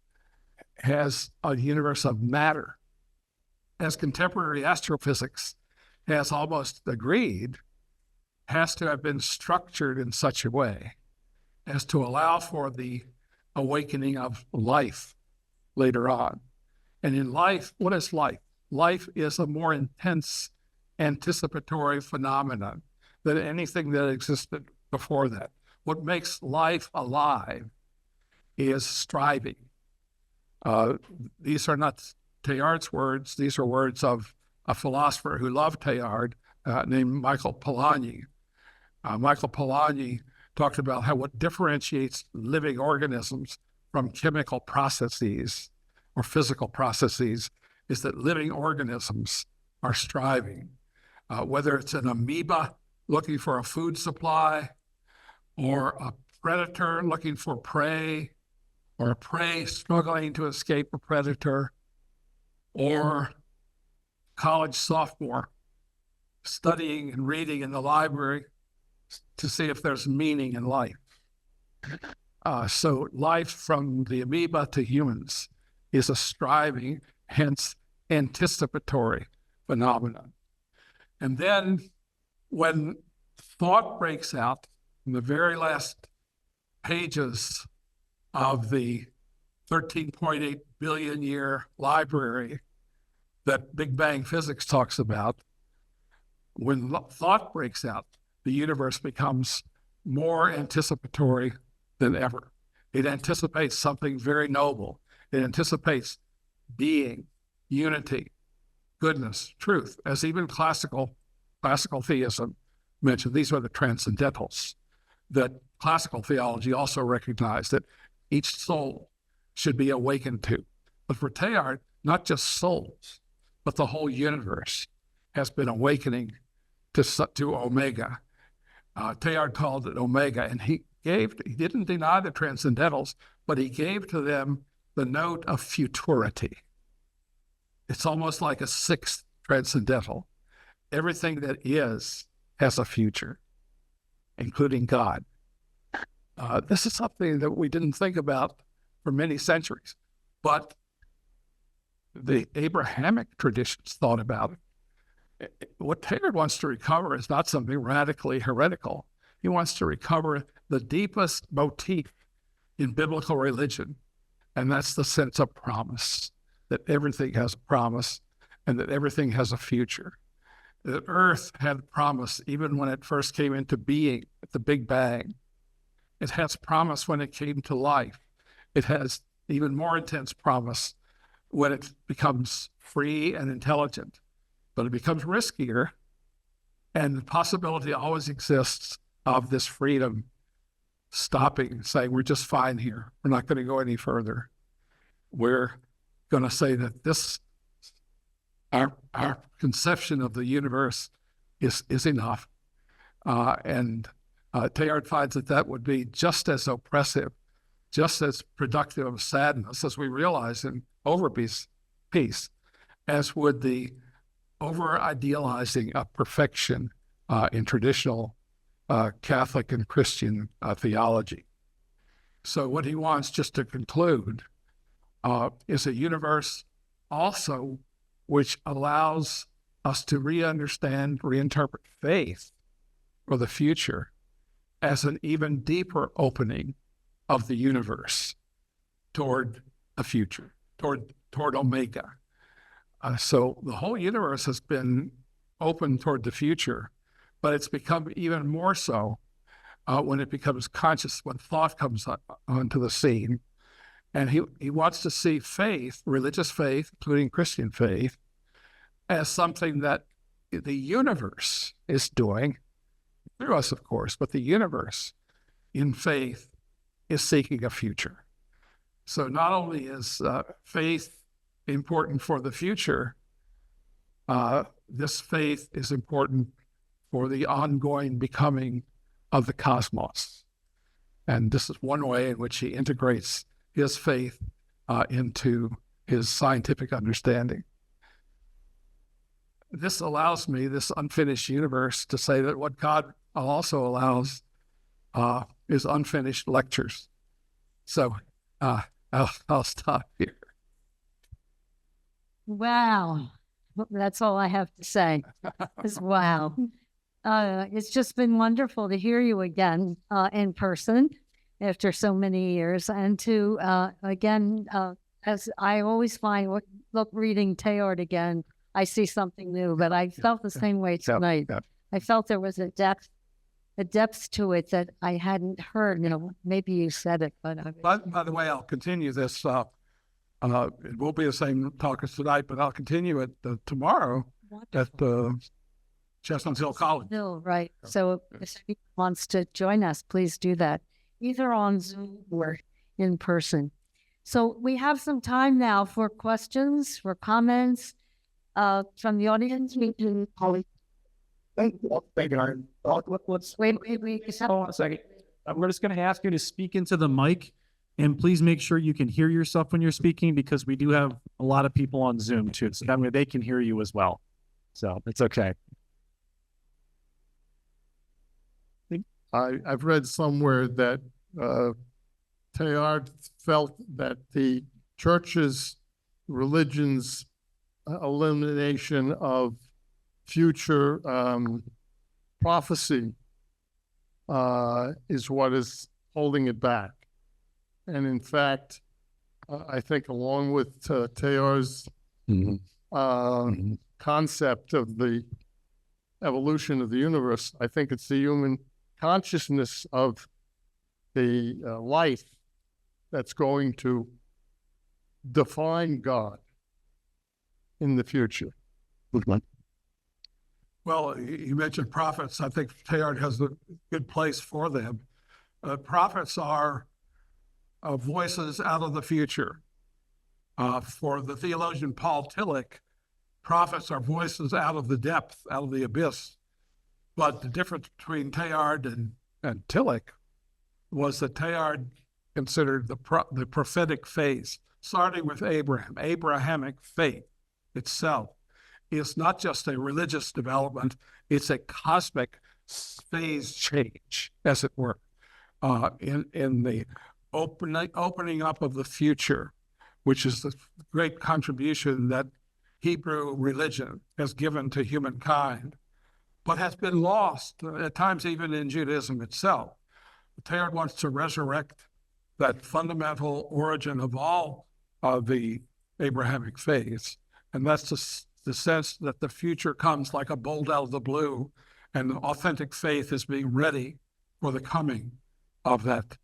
has a universe of matter. As contemporary astrophysics has almost agreed, has to have been structured in such a way as to allow for the awakening of life later on. And in life, what is life? Life is a more intense anticipatory phenomenon than anything that existed before that. What makes life alive is striving. These are not Teilhard's words. These are words of a philosopher who loved Teilhard named Michael Polanyi. Michael Polanyi talked about how what differentiates living organisms from chemical processes or physical processes is that living organisms are striving, whether it's an amoeba looking for a food supply, or a predator looking for prey, or a prey struggling to escape a predator, or college sophomore studying and reading in the library to see if there's meaning in life. So life from the amoeba to humans is a striving, hence anticipatory phenomenon. And then when thought breaks out in the very last pages of the 13.8 billion year library that Big Bang physics talks about, when thought breaks out, the universe becomes more anticipatory than ever. It anticipates something very noble. It anticipates being, unity, goodness, truth, as even classical theism mentioned. These are the transcendentals that classical theology also recognized that each soul should be awakened to. But for Teilhard, not just souls, but the whole universe has been awakening to omega. Teilhard called it omega, and he didn't deny the transcendentals, but he gave to them the note of futurity. It's almost like a sixth transcendental. Everything that is has a future, including God. This is something that we didn't think about for many centuries, but the Abrahamic traditions thought about it. What Teilhard wants to recover is not something radically heretical. He wants to recover the deepest motif in biblical religion, and that's the sense of promise, that everything has a promise and that everything has a future. That earth had promise even when it first came into being at the Big Bang. It has promise when it came to life. It has even more intense promise when it becomes free and intelligent, but it becomes riskier, and the possibility always exists of this freedom stopping, saying, we're just fine here. We're not going to go any further. We're going to say that our conception of the universe is enough. And Teilhard finds that would be just as oppressive, just as productive of sadness, as we realize in Overby's piece, as would the over-idealizing of perfection in traditional Catholic and Christian theology. So what he wants, just to conclude, is a universe also which allows us to re-understand, reinterpret faith for the future as an even deeper opening of the universe toward a future, toward Omega. So the whole universe has been open toward the future, but it's become even more so when it becomes conscious, when thought comes onto the scene. And he wants to see faith, religious faith, including Christian faith, as something that the universe is doing, through us, of course, but the universe in faith is seeking a future. So not only is faith important for the future, this faith is important for the ongoing becoming of the cosmos. And this is one way in which he integrates his faith into his scientific understanding. This allows me, this unfinished universe, to say that what God also allows is unfinished lectures. So I'll stop here. Wow. That's all I have to say is wow. It's just been wonderful to hear you again in person after so many years, and to again, as I always find, look, reading Teilhard again, I see something new, but I felt the same way tonight. Yep. I felt there was a depth to it that I hadn't heard. Maybe you said it, but By the way, I'll continue this. It won't be the same talk as tonight, but I'll continue it tomorrow at Chestnut Hill College. No, right. So if anyone wants to join us, please do that, either on Zoom or in person. So we have some time now for questions, for comments from the audience. We can Thank you. Let's wait. hold on a second. We're just going to ask you to speak into the mic, and please make sure you can hear yourself when you're speaking, because we do have a lot of people on Zoom too, so that way they can hear you as well. So it's okay. I've read somewhere that Teilhard felt that the church's religion's elimination of future prophecy is what is holding it back. And in fact, I think along with Teilhard's concept of the evolution of the universe, I think it's the human consciousness of the life that's going to define God in the future. Well, you mentioned prophets. I think Teilhard has a good place for them. Prophets are voices out of the future. For the theologian Paul Tillich, prophets are voices out of the depth, out of the abyss. But the difference between Teilhard and Tillich was that Teilhard considered the prophetic phase, starting with Abraham. Abrahamic faith itself is not just a religious development, it's a cosmic phase change, as it were, in the opening up of the future, which is the great contribution that Hebrew religion has given to humankind, but has been lost at times even in Judaism itself. Teilhard wants to resurrect that fundamental origin of all of the Abrahamic faiths, and that's the sense that the future comes like a bolt out of the blue, and authentic faith is being ready for the coming of that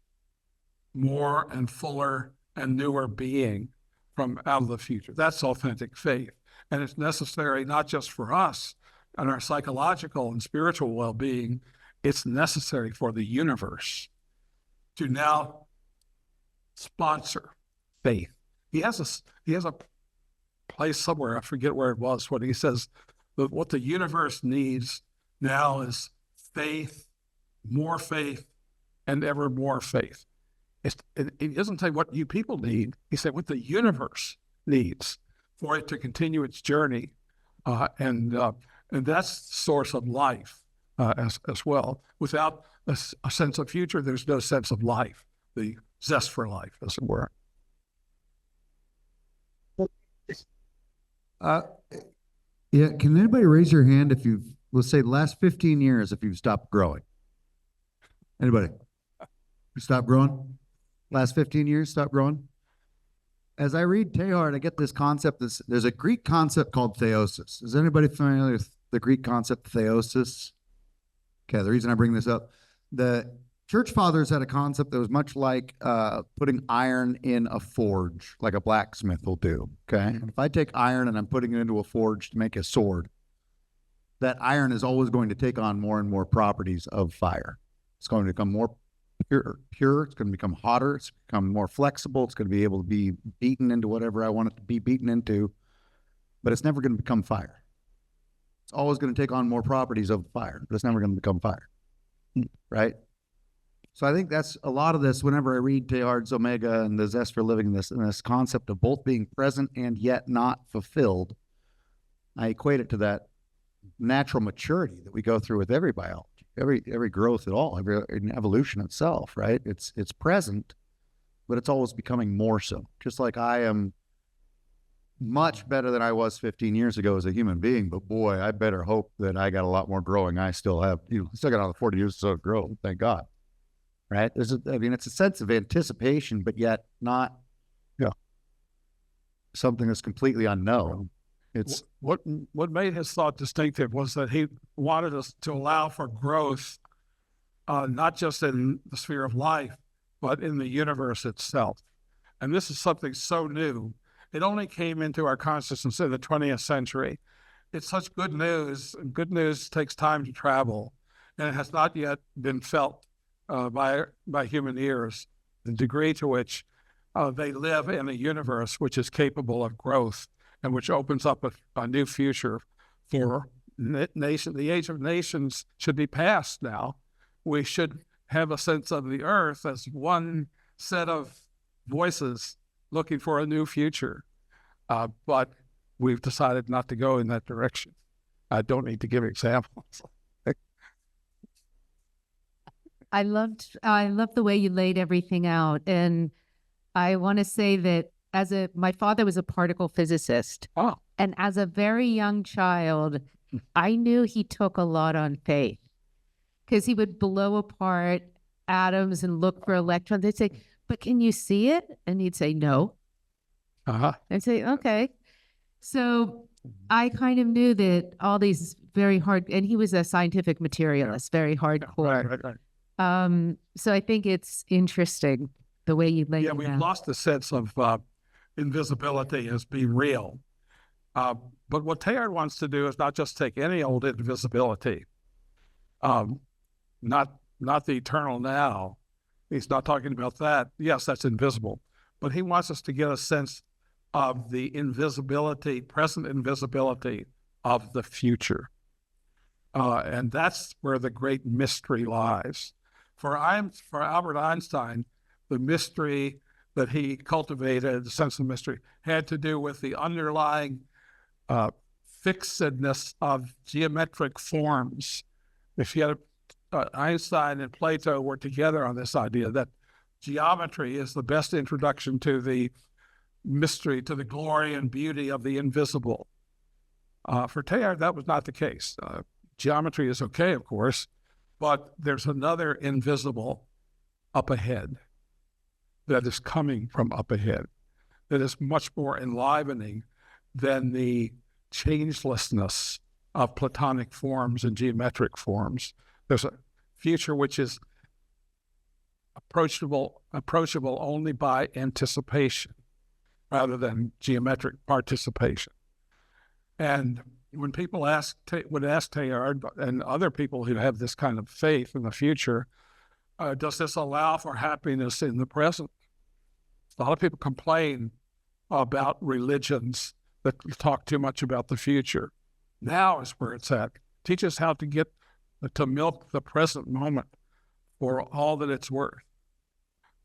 more and fuller and newer being from out of the future. That's authentic faith. And it's necessary not just for us and our psychological and spiritual well-being, it's necessary for the universe to now sponsor faith. He has a place somewhere, I forget where it was, when he says that what the universe needs now is faith, and ever more faith. It doesn't say what you people need. He said what the universe needs for it to continue its journey, and that's the source of life as well. Without a sense of future, there's no sense of life, the zest for life, as it were. Yeah, can anybody raise your hand if you've, let's say, the last 15 years, if you've stopped growing? Anybody? You stopped growing? Last 15 years, stopped growing? As I read Teilhard, I get this concept, there's a Greek concept called theosis. Is anybody familiar with the Greek concept theosis? Okay, the reason I bring this up, the church fathers had a concept that was much like putting iron in a forge, like a blacksmith will do, okay? If I take iron and I'm putting it into a forge to make a sword, that iron is always going to take on more and more properties of fire. It's going to become more pure, it's going to become hotter, it's become more flexible, it's going to be able to be beaten into whatever I want it to be beaten into, but it's never going to become fire. It's always going to take on more properties of fire, but it's never going to become fire, right? So I think that's a lot of this. Whenever I read Teilhard's Omega and the zest for living, this and this concept of both being present and yet not fulfilled, I equate it to that natural maturity that we go through with every biology, every growth at all, every evolution itself, right? It's present, but it's always becoming more so. Just like I am much better than I was 15 years ago as a human being, but boy, I better hope that I got a lot more growing. I still have, still got another 40 years to grow, thank God. Right? It's a sense of anticipation, but yet not something that's completely unknown. It's what made his thought distinctive was that he wanted us to allow for growth, not just in the sphere of life, but in the universe itself. And this is something so new. It only came into our consciousness in the 20th century. It's such good news. Good news takes time to travel, and it has not yet been felt by human ears, the degree to which they live in a universe which is capable of growth and which opens up a new future for nation. The age of nations should be past now. We should have a sense of the earth as one set of voices looking for a new future. But we've decided not to go in that direction. I don't need to give examples. I loved the way you laid everything out. And I want to say that my father was a particle physicist. Oh. And as a very young child, I knew he took a lot on faith because he would blow apart atoms and look for electrons. They'd say, but can you see it? And he'd say, no. I'd say, okay. So I kind of knew that all these very hard, and he was a scientific materialist, very hardcore. Right. So I think it's interesting the way you laid it out. We've lost the sense of invisibility as being real. But what Teilhard wants to do is not just take any old invisibility, not the eternal now. He's not talking about that. Yes, that's invisible. But he wants us to get a sense of the invisibility, present invisibility of the future. And that's where the great mystery lies. For Albert Einstein, the mystery that he cultivated, the sense of mystery, had to do with the underlying fixedness of geometric forms. If you had Einstein and Plato were together on this idea that geometry is the best introduction to the mystery, to the glory and beauty of the invisible. For Teilhard, that was not the case. Geometry is okay, of course, but there's another invisible up ahead that is coming from up ahead that is much more enlivening than the changelessness of Platonic forms and geometric forms. There's a future which is approachable only by anticipation. rather than geometric participation. And when people would ask Teilhard and other people who have this kind of faith in the future, does this allow for happiness in the present? A lot of people complain about religions that talk too much about the future. Now is where it's at. Teach us how to get to milk the present moment for all that it's worth.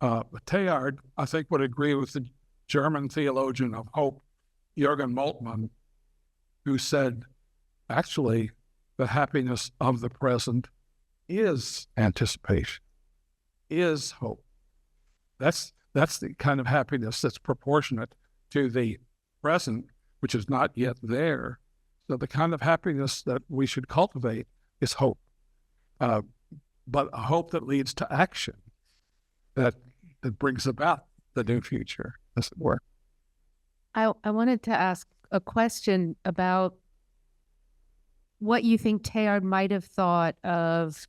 But Teilhard, I think, would agree with the German theologian of hope, Jürgen Moltmann, who said, actually, the happiness of the present is anticipation, is hope. That's the kind of happiness that's proportionate to the present, which is not yet there. So the kind of happiness that we should cultivate is hope, but a hope that leads to action, that brings about the new future, as it were. I wanted to ask a question about what you think Teilhard might have thought of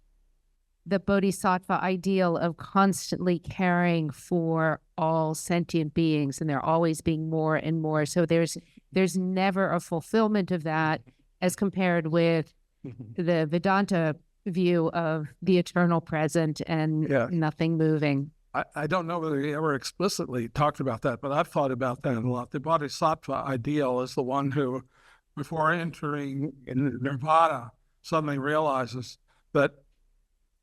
the bodhisattva ideal of constantly caring for all sentient beings, and there always being more and more. So there's never a fulfillment of that as compared with the Vedanta view of the eternal present and nothing moving. I don't know whether he ever explicitly talked about that, but I've thought about that a lot. The bodhisattva ideal is the one who, before entering in nirvana, suddenly realizes that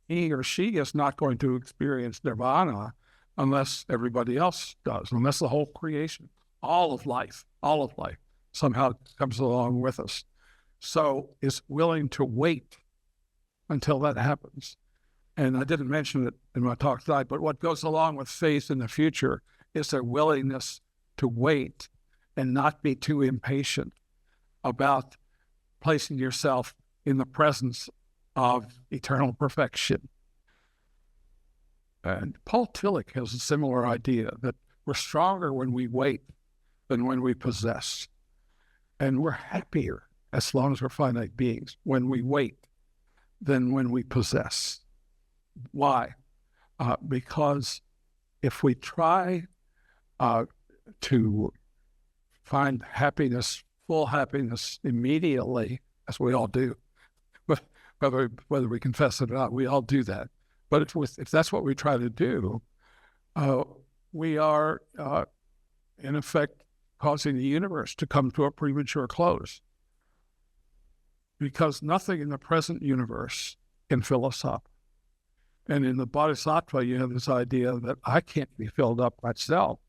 he or she is not going to experience nirvana unless everybody else does, unless the whole creation, all of life somehow comes along with us. So is willing to wait until that happens. And I didn't mention it in my talk tonight, but what goes along with faith in the future is a willingness to wait and not be too impatient about placing yourself in the presence of eternal perfection. And Paul Tillich has a similar idea that we're stronger when we wait than when we possess. And we're happier, as long as we're finite beings, when we wait than when we possess. Why? Because if we try to find happiness, full happiness immediately, as we all do, whether we confess it or not, we all do that. But if that's what we try to do, we are, in effect, causing the universe to come to a premature close. Because nothing in the present universe can fill us up. And in the bodhisattva, you have this idea that I can't be filled up myself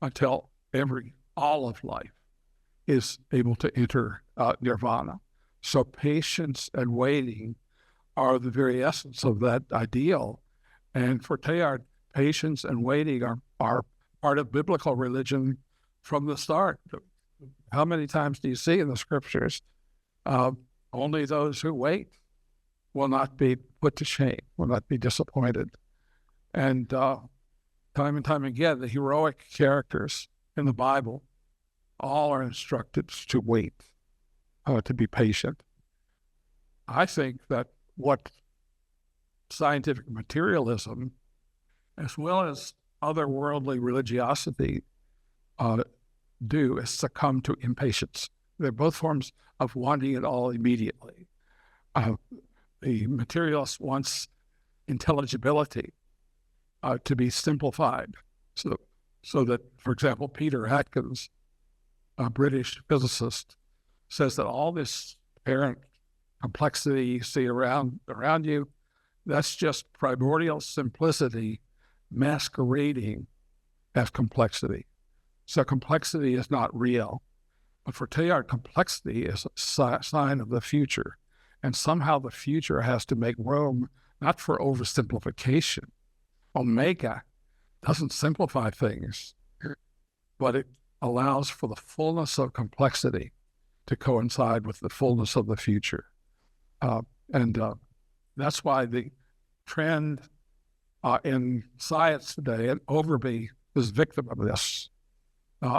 until all of life is able to enter nirvana. So patience and waiting are the very essence of that ideal. And for Teilhard, patience and waiting are part of biblical religion from the start. How many times do you see in the scriptures, only those who wait will not be put to shame, will not be disappointed. And time and time again, the heroic characters in the Bible all are instructed to wait, to be patient. I think that what scientific materialism, as well as otherworldly religiosity, do is succumb to impatience. They're both forms of wanting it all immediately. The materialist wants intelligibility to be simplified, so that, for example, Peter Atkins, a British physicist, says that all this apparent complexity you see around you, that's just primordial simplicity masquerading as complexity. So complexity is not real. But for Teilhard, complexity is a sign of the future. And somehow the future has to make room, not for oversimplification. Omega doesn't simplify things, but it allows for the fullness of complexity to coincide with the fullness of the future. And that's why the trend in science today, and Overby is victim of this,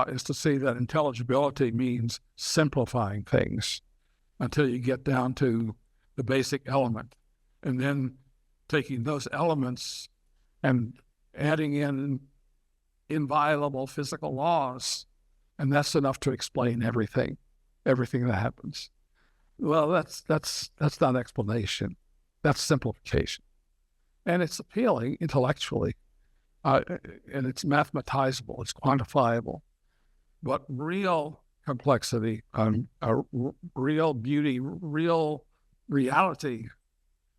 is to see that intelligibility means simplifying things until you get down to the basic element, and then taking those elements and adding in inviolable physical laws and that's enough to explain everything that happens. Well, that's not explanation. That's simplification. And it's appealing intellectually, and it's mathematizable, it's quantifiable. But real complexity, real beauty, real reality,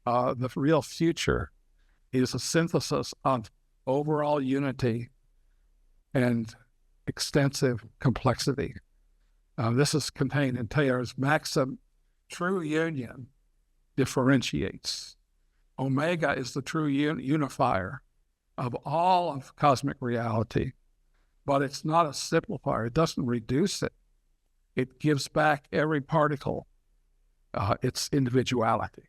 the real future is a synthesis of overall unity and extensive complexity. This is contained in Teilhard's maxim: true union differentiates. Omega is the true unifier of all of cosmic reality, but it's not a simplifier. It doesn't reduce it. It gives back every particle its individuality.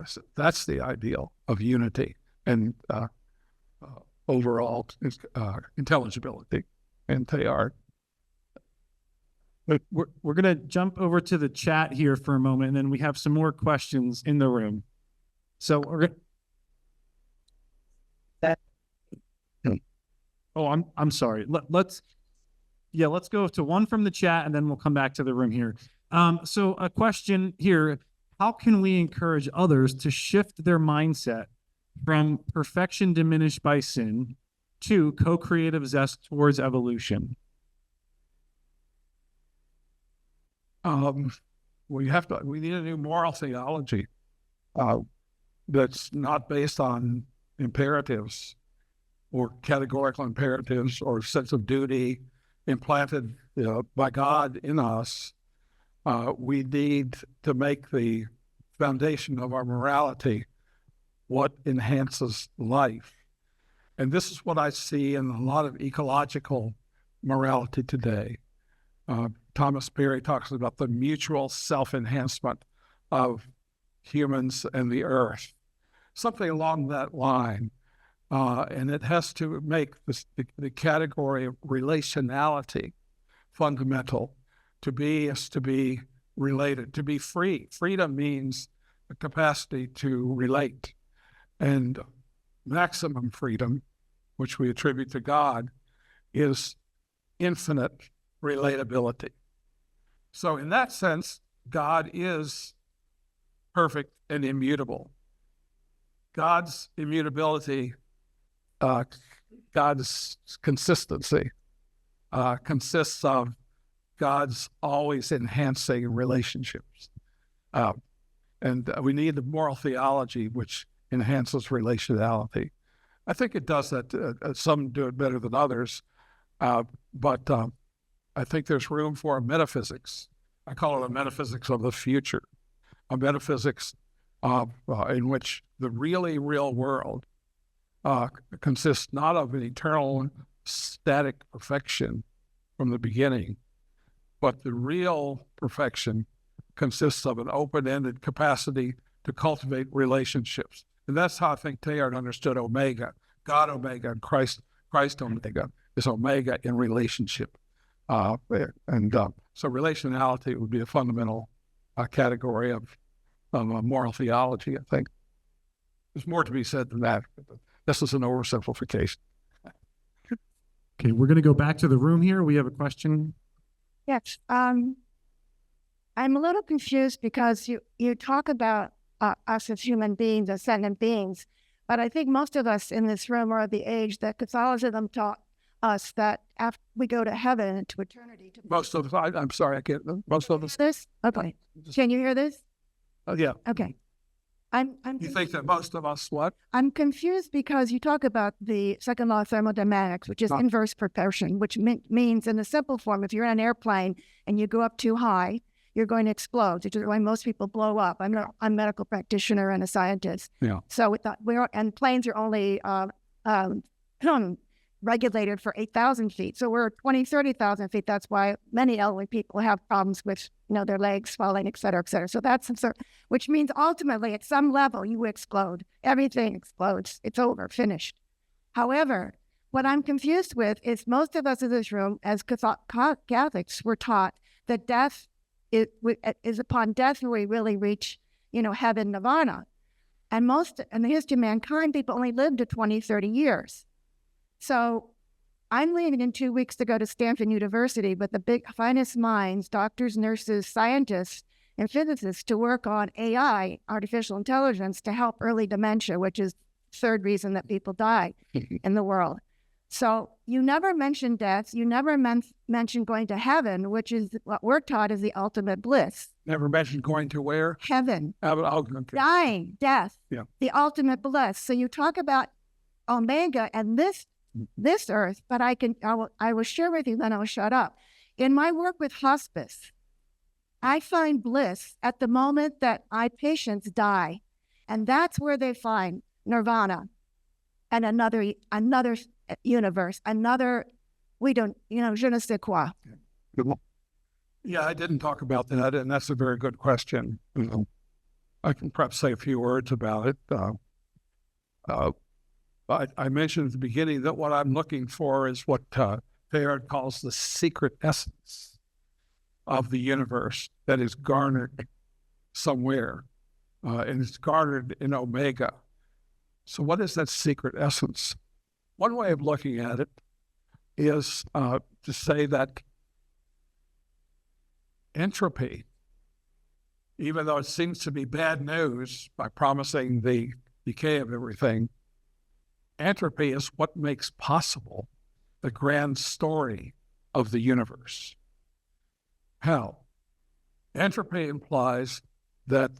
So that's the ideal of unity and overall intelligibility in Teilhard. But we're going to jump over to the chat here for a moment, and then we have some more questions in the room. So we're I'm sorry. Let's go to one from the chat, and then we'll come back to the room here. So a question here: how can we encourage others to shift their mindset from perfection diminished by sin to co-creative zest towards evolution? We need a new moral theology that's not based on imperatives or categorical imperatives or sense of duty implanted by God in us. We need to make the foundation of our morality what enhances life. And this is what I see in a lot of ecological morality today. Thomas Perry talks about the mutual self-enhancement of humans and the earth, something along that line. And it has to make the category of relationality fundamental. To be is to be related, to be free. Freedom means the capacity to relate. And maximum freedom, which we attribute to God, is infinite relatability. So in that sense, God is perfect and immutable. God's immutability, God's consistency, consists of God's always enhancing relationships. And we need a moral theology which enhances relationality. I think it does that. Some do it better than others, but I think there's room for a metaphysics. I call it a metaphysics of the future, a metaphysics in which the really real world consists not of an eternal static perfection from the beginning, but the real perfection consists of an open-ended capacity to cultivate relationships. And that's how I think Teilhard understood Omega. God Omega and Christ Omega is Omega in relationship. So relationality would be a fundamental category of moral theology, I think. There's more to be said than that. This is an oversimplification. Okay, we're going to go back to the room here. We have a question. Yes. I'm a little confused because you talk about us as human beings, as sentient beings, but I think most of us in this room are of the age that Catholicism taught us that after we go to heaven and to eternity. Most of us, I'm sorry, I can't. Most of us. This? Okay. Can you hear this? Yeah. Okay. You think that most of us what? I'm confused because you talk about the second law of thermodynamics, which is inverse proportion, which means in the simple form, if you're in an airplane and you go up too high, you're going to explode, which is why most people blow up. I'm a medical practitioner and a scientist. Yeah. So and planes are only regulated for 8,000 feet. So we're 20, 30,000 feet. That's why many elderly people have problems with, their legs swelling, et cetera, et cetera. So that's which means ultimately at some level you explode. Everything explodes. It's over, finished. However, what I'm confused with is most of us in this room as Catholics were taught that death is upon death where we really reach, heaven, nirvana. And in the history of mankind, people only lived to 20, 30 years. So I'm leaving in 2 weeks to go to Stanford University, but the finest minds, doctors, nurses, scientists, and physicists to work on AI, artificial intelligence, to help early dementia, which is the third reason that people die in the world. So you never mention death. You never mention going to heaven, which is what we're taught is the ultimate bliss. Never mentioned going to where? Heaven, Okay. dying, death, Yeah. the ultimate bliss. So you talk about Omega and this earth, but I will share with you, then I'll shut up. In my work with hospice, I find bliss at the moment that my patients die, and that's where they find nirvana and another universe, je ne sais quoi. Yeah, I didn't talk about that, and that's a very good question. I can perhaps say a few words about it. I mentioned at the beginning that what I'm looking for is what Teilhard calls the secret essence of the universe that is garnered somewhere, and it's garnered in Omega. So what is that secret essence? One way of looking at it is to say that entropy, even though it seems to be bad news by promising the decay of everything, entropy is what makes possible the grand story of the universe. How? Entropy implies that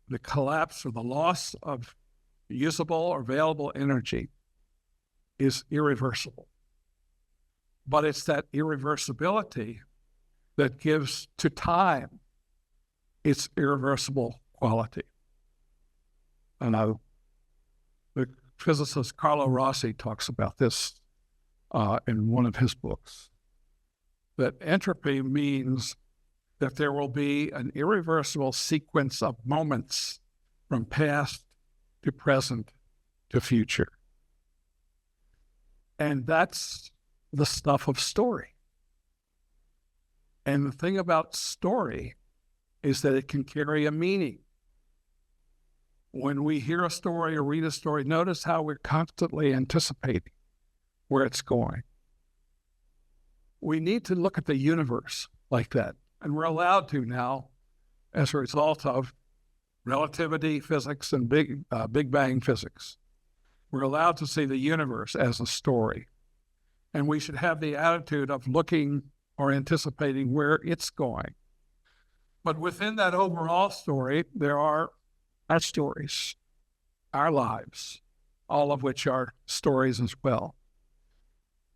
the collapse or the loss of usable or available energy is irreversible. But it's that irreversibility that gives to time its irreversible quality. And the physicist Carlo Rossi talks about this in one of his books, that entropy means that there will be an irreversible sequence of moments from past to present to future. And that's the stuff of story. And the thing about story is that it can carry a meaning. When we hear a story or read a story, notice how we're constantly anticipating where it's going. We need to look at the universe like that. And we're allowed to now as a result of relativity physics and Big Bang physics. We're allowed to see the universe as a story. And we should have the attitude of looking or anticipating where it's going. But within that overall story, there are our stories, our lives, all of which are stories as well.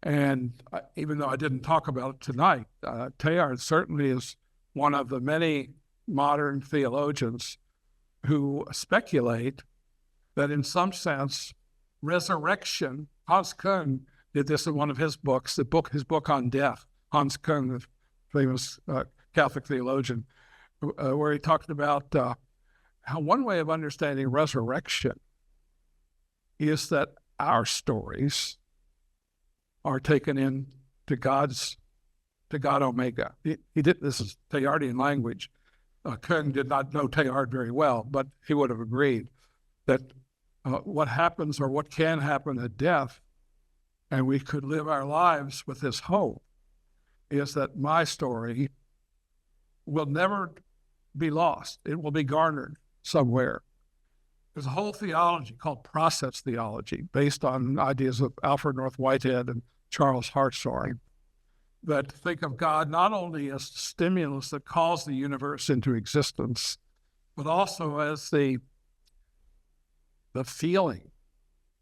And even though I didn't talk about it tonight, Teilhard certainly is one of the many modern theologians who speculate that in some sense, resurrection, Hans Küng did this in one of his books, his book on death, Hans Küng, the famous Catholic theologian, where he talked about how one way of understanding resurrection is that our stories are taken in to God Omega. He did, this is Teilhardian language. Küng did not know Teilhard very well, but he would have agreed that what happens or what can happen at death, and we could live our lives with this hope, is that my story will never be lost. It will be garnered somewhere. There's a whole theology called process theology based on ideas of Alfred North Whitehead and Charles Hartshorne that think of God not only as the stimulus that calls the universe into existence, but also as the feeling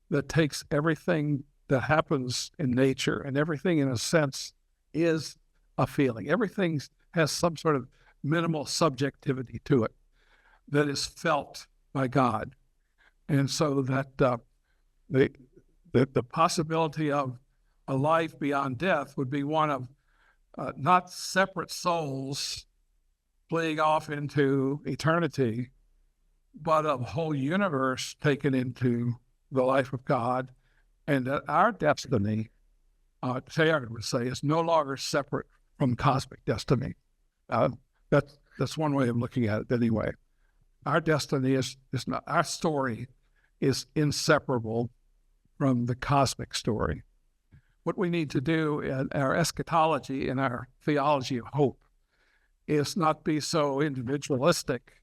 that takes everything that happens in nature, and everything in a sense is a feeling. Everything has some sort of minimal subjectivity to it that is felt by God. And so that the possibility of a life beyond death would be one of not separate souls fleeing off into eternity, but a whole universe taken into the life of God, and that our destiny, Teilhard would say, is no longer separate from cosmic destiny. That's one way of looking at it anyway. Our destiny is not, our story is inseparable from the cosmic story. what we need to do in our eschatology, in our theology of hope, is not be so individualistic,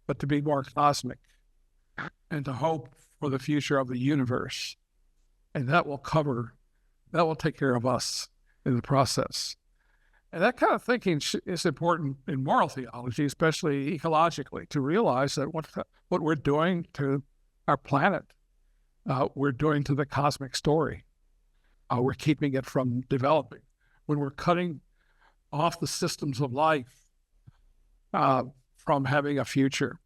but to be more cosmic and to hope for the future of the universe. And that will take care of us in the process. And that kind of thinking is important in moral theology, especially ecologically, to realize that what we're doing to our planet, we're doing to the cosmic story. We're keeping it from developing. When we're cutting off the systems of life from having a future,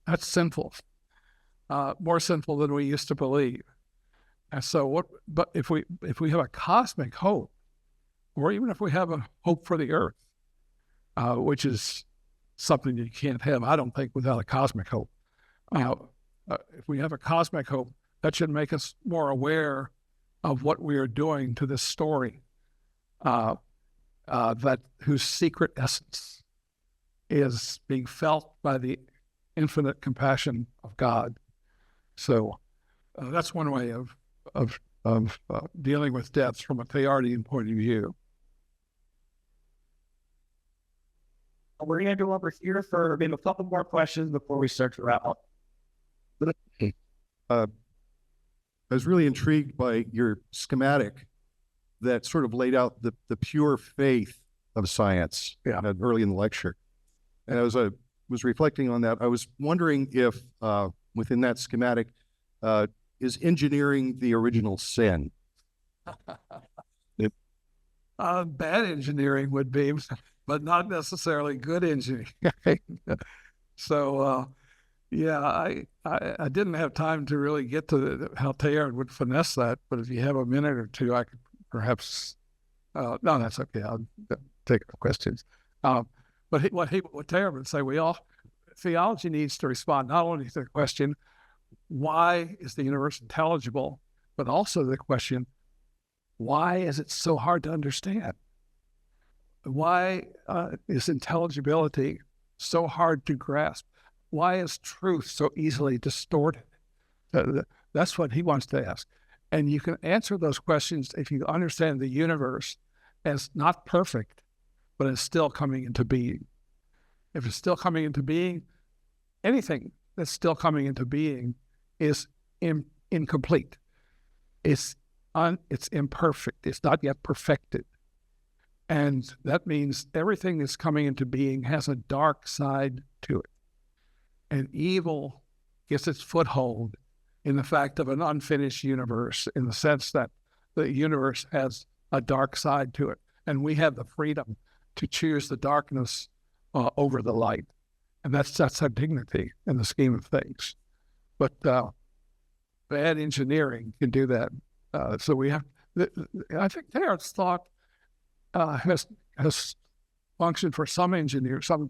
that's sinful, more sinful than we used to believe. And so, but if we have a cosmic hope, or even if we have a hope for the earth, which is something you can't have, I don't think, without a cosmic hope. If we have a cosmic hope, that should make us more aware of what we are doing to this story, whose secret essence is being felt by the infinite compassion of God. So that's one way of dealing with death from a Teilhardian point of view. We're going to go over here for maybe a couple more questions before we start to wrap up. I was really intrigued by your schematic that sort of laid out the pure faith of science early in the lecture. And as I was reflecting on that, I was wondering if within that schematic, is engineering the original sin? Bad engineering would be, but not necessarily good engineering. So, I didn't have time to really get to how Teilhard would finesse that, but if you have a minute or two, I could perhaps, no, that's okay. I'll take questions. But what Teilhard would say, theology needs to respond not only to the question, why is the universe intelligible, but also the question, why is it so hard to understand? Why is intelligibility so hard to grasp? Why is truth so easily distorted? That's what he wants to ask. And you can answer those questions if you understand the universe as not perfect, but as still coming into being. If it's still coming into being, anything that's still coming into being is incomplete. It's imperfect. It's not yet perfected. And that means everything that's coming into being has a dark side to it. And evil gets its foothold in the fact of an unfinished universe, in the sense that the universe has a dark side to it. And we have the freedom to choose the darkness over the light. And that's our dignity in the scheme of things. But bad engineering can do that. So we have, I think Teilhard's thought has functioned for some engineers, some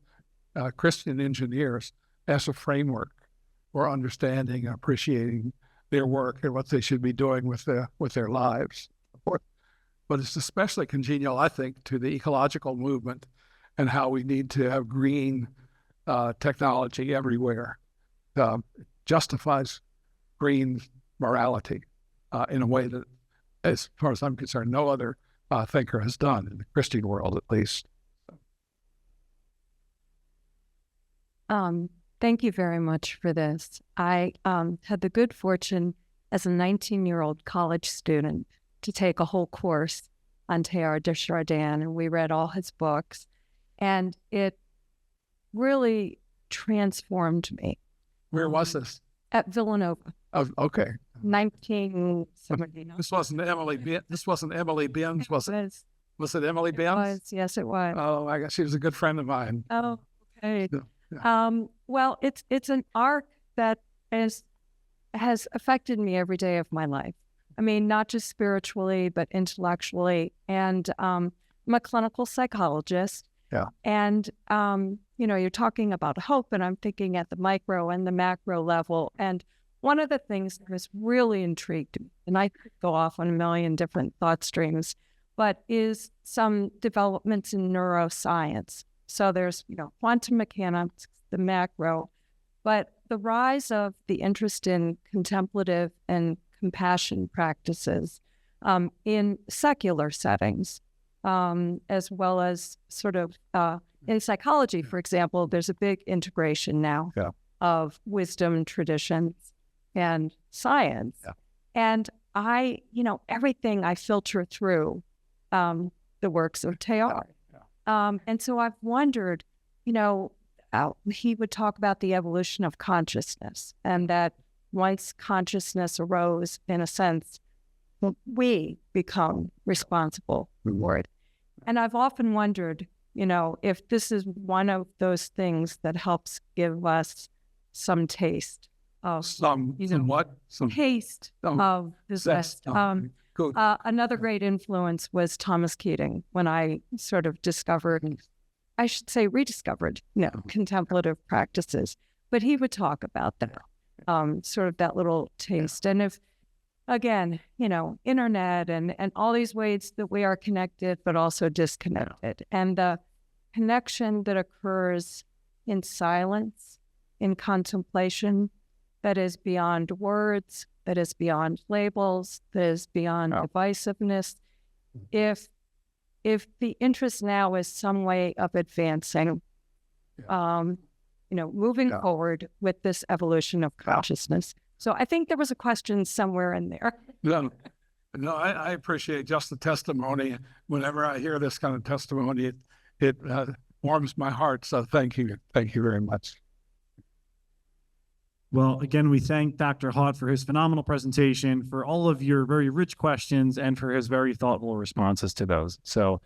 Christian engineers, as a framework for understanding and appreciating their work and what they should be doing with their lives. But it's especially congenial, I think, to the ecological movement and how we need to have green technology everywhere. Justifies green morality in a way that, as far as I'm concerned, no other thinker has done in the Christian world, at least. Thank you very much for this. I had the good fortune as a 19-year-old college student to take a whole course on Teilhard de Chardin, and we read all his books, and it really transformed me. Where was this? At Villanova. Oh, okay. 1979. This wasn't Emily Benz, was it? Was it Emily Benz? Yes, it was. Oh, I guess she was a good friend of mine. Oh, okay. Yeah. Well, it's an arc that has affected me every day of my life. I mean, not just spiritually, but intellectually. And I'm a clinical psychologist. Yeah. And, you're talking about hope, and I'm thinking at the micro and the macro level. And one of the things that has really intrigued me, and I could go off on a million different thought streams, but is some developments in neuroscience. So there's, quantum mechanics, the macro, but the rise of the interest in contemplative and compassion practices, in secular settings, as well as sort of in psychology, for example. There's a big integration now of wisdom, traditions, and science. And everything I filter through the works of Teilhard. And so I've wondered, he would talk about the evolution of consciousness, and that once consciousness arose, in a sense, we become responsible for it. And I've often wondered, if this is one of those things that helps give us some taste of Some taste of the zest. West. Good. Another great influence was Thomas Keating, when I sort of rediscovered, contemplative practices. But he would talk about that, sort of that little taste. And if, again, internet and all these ways that we are connected, but also disconnected. And the connection that occurs in silence, in contemplation, that is beyond words, that is beyond labels, that is beyond divisiveness. If the interest now is some way of advancing, moving forward with this evolution of consciousness. So I think there was a question somewhere in there. No, I appreciate just the testimony. Whenever I hear this kind of testimony, it warms my heart. So thank you very much. Well, again, we thank Dr. Haught for his phenomenal presentation, for all of your very rich questions, and for his very thoughtful responses to those. So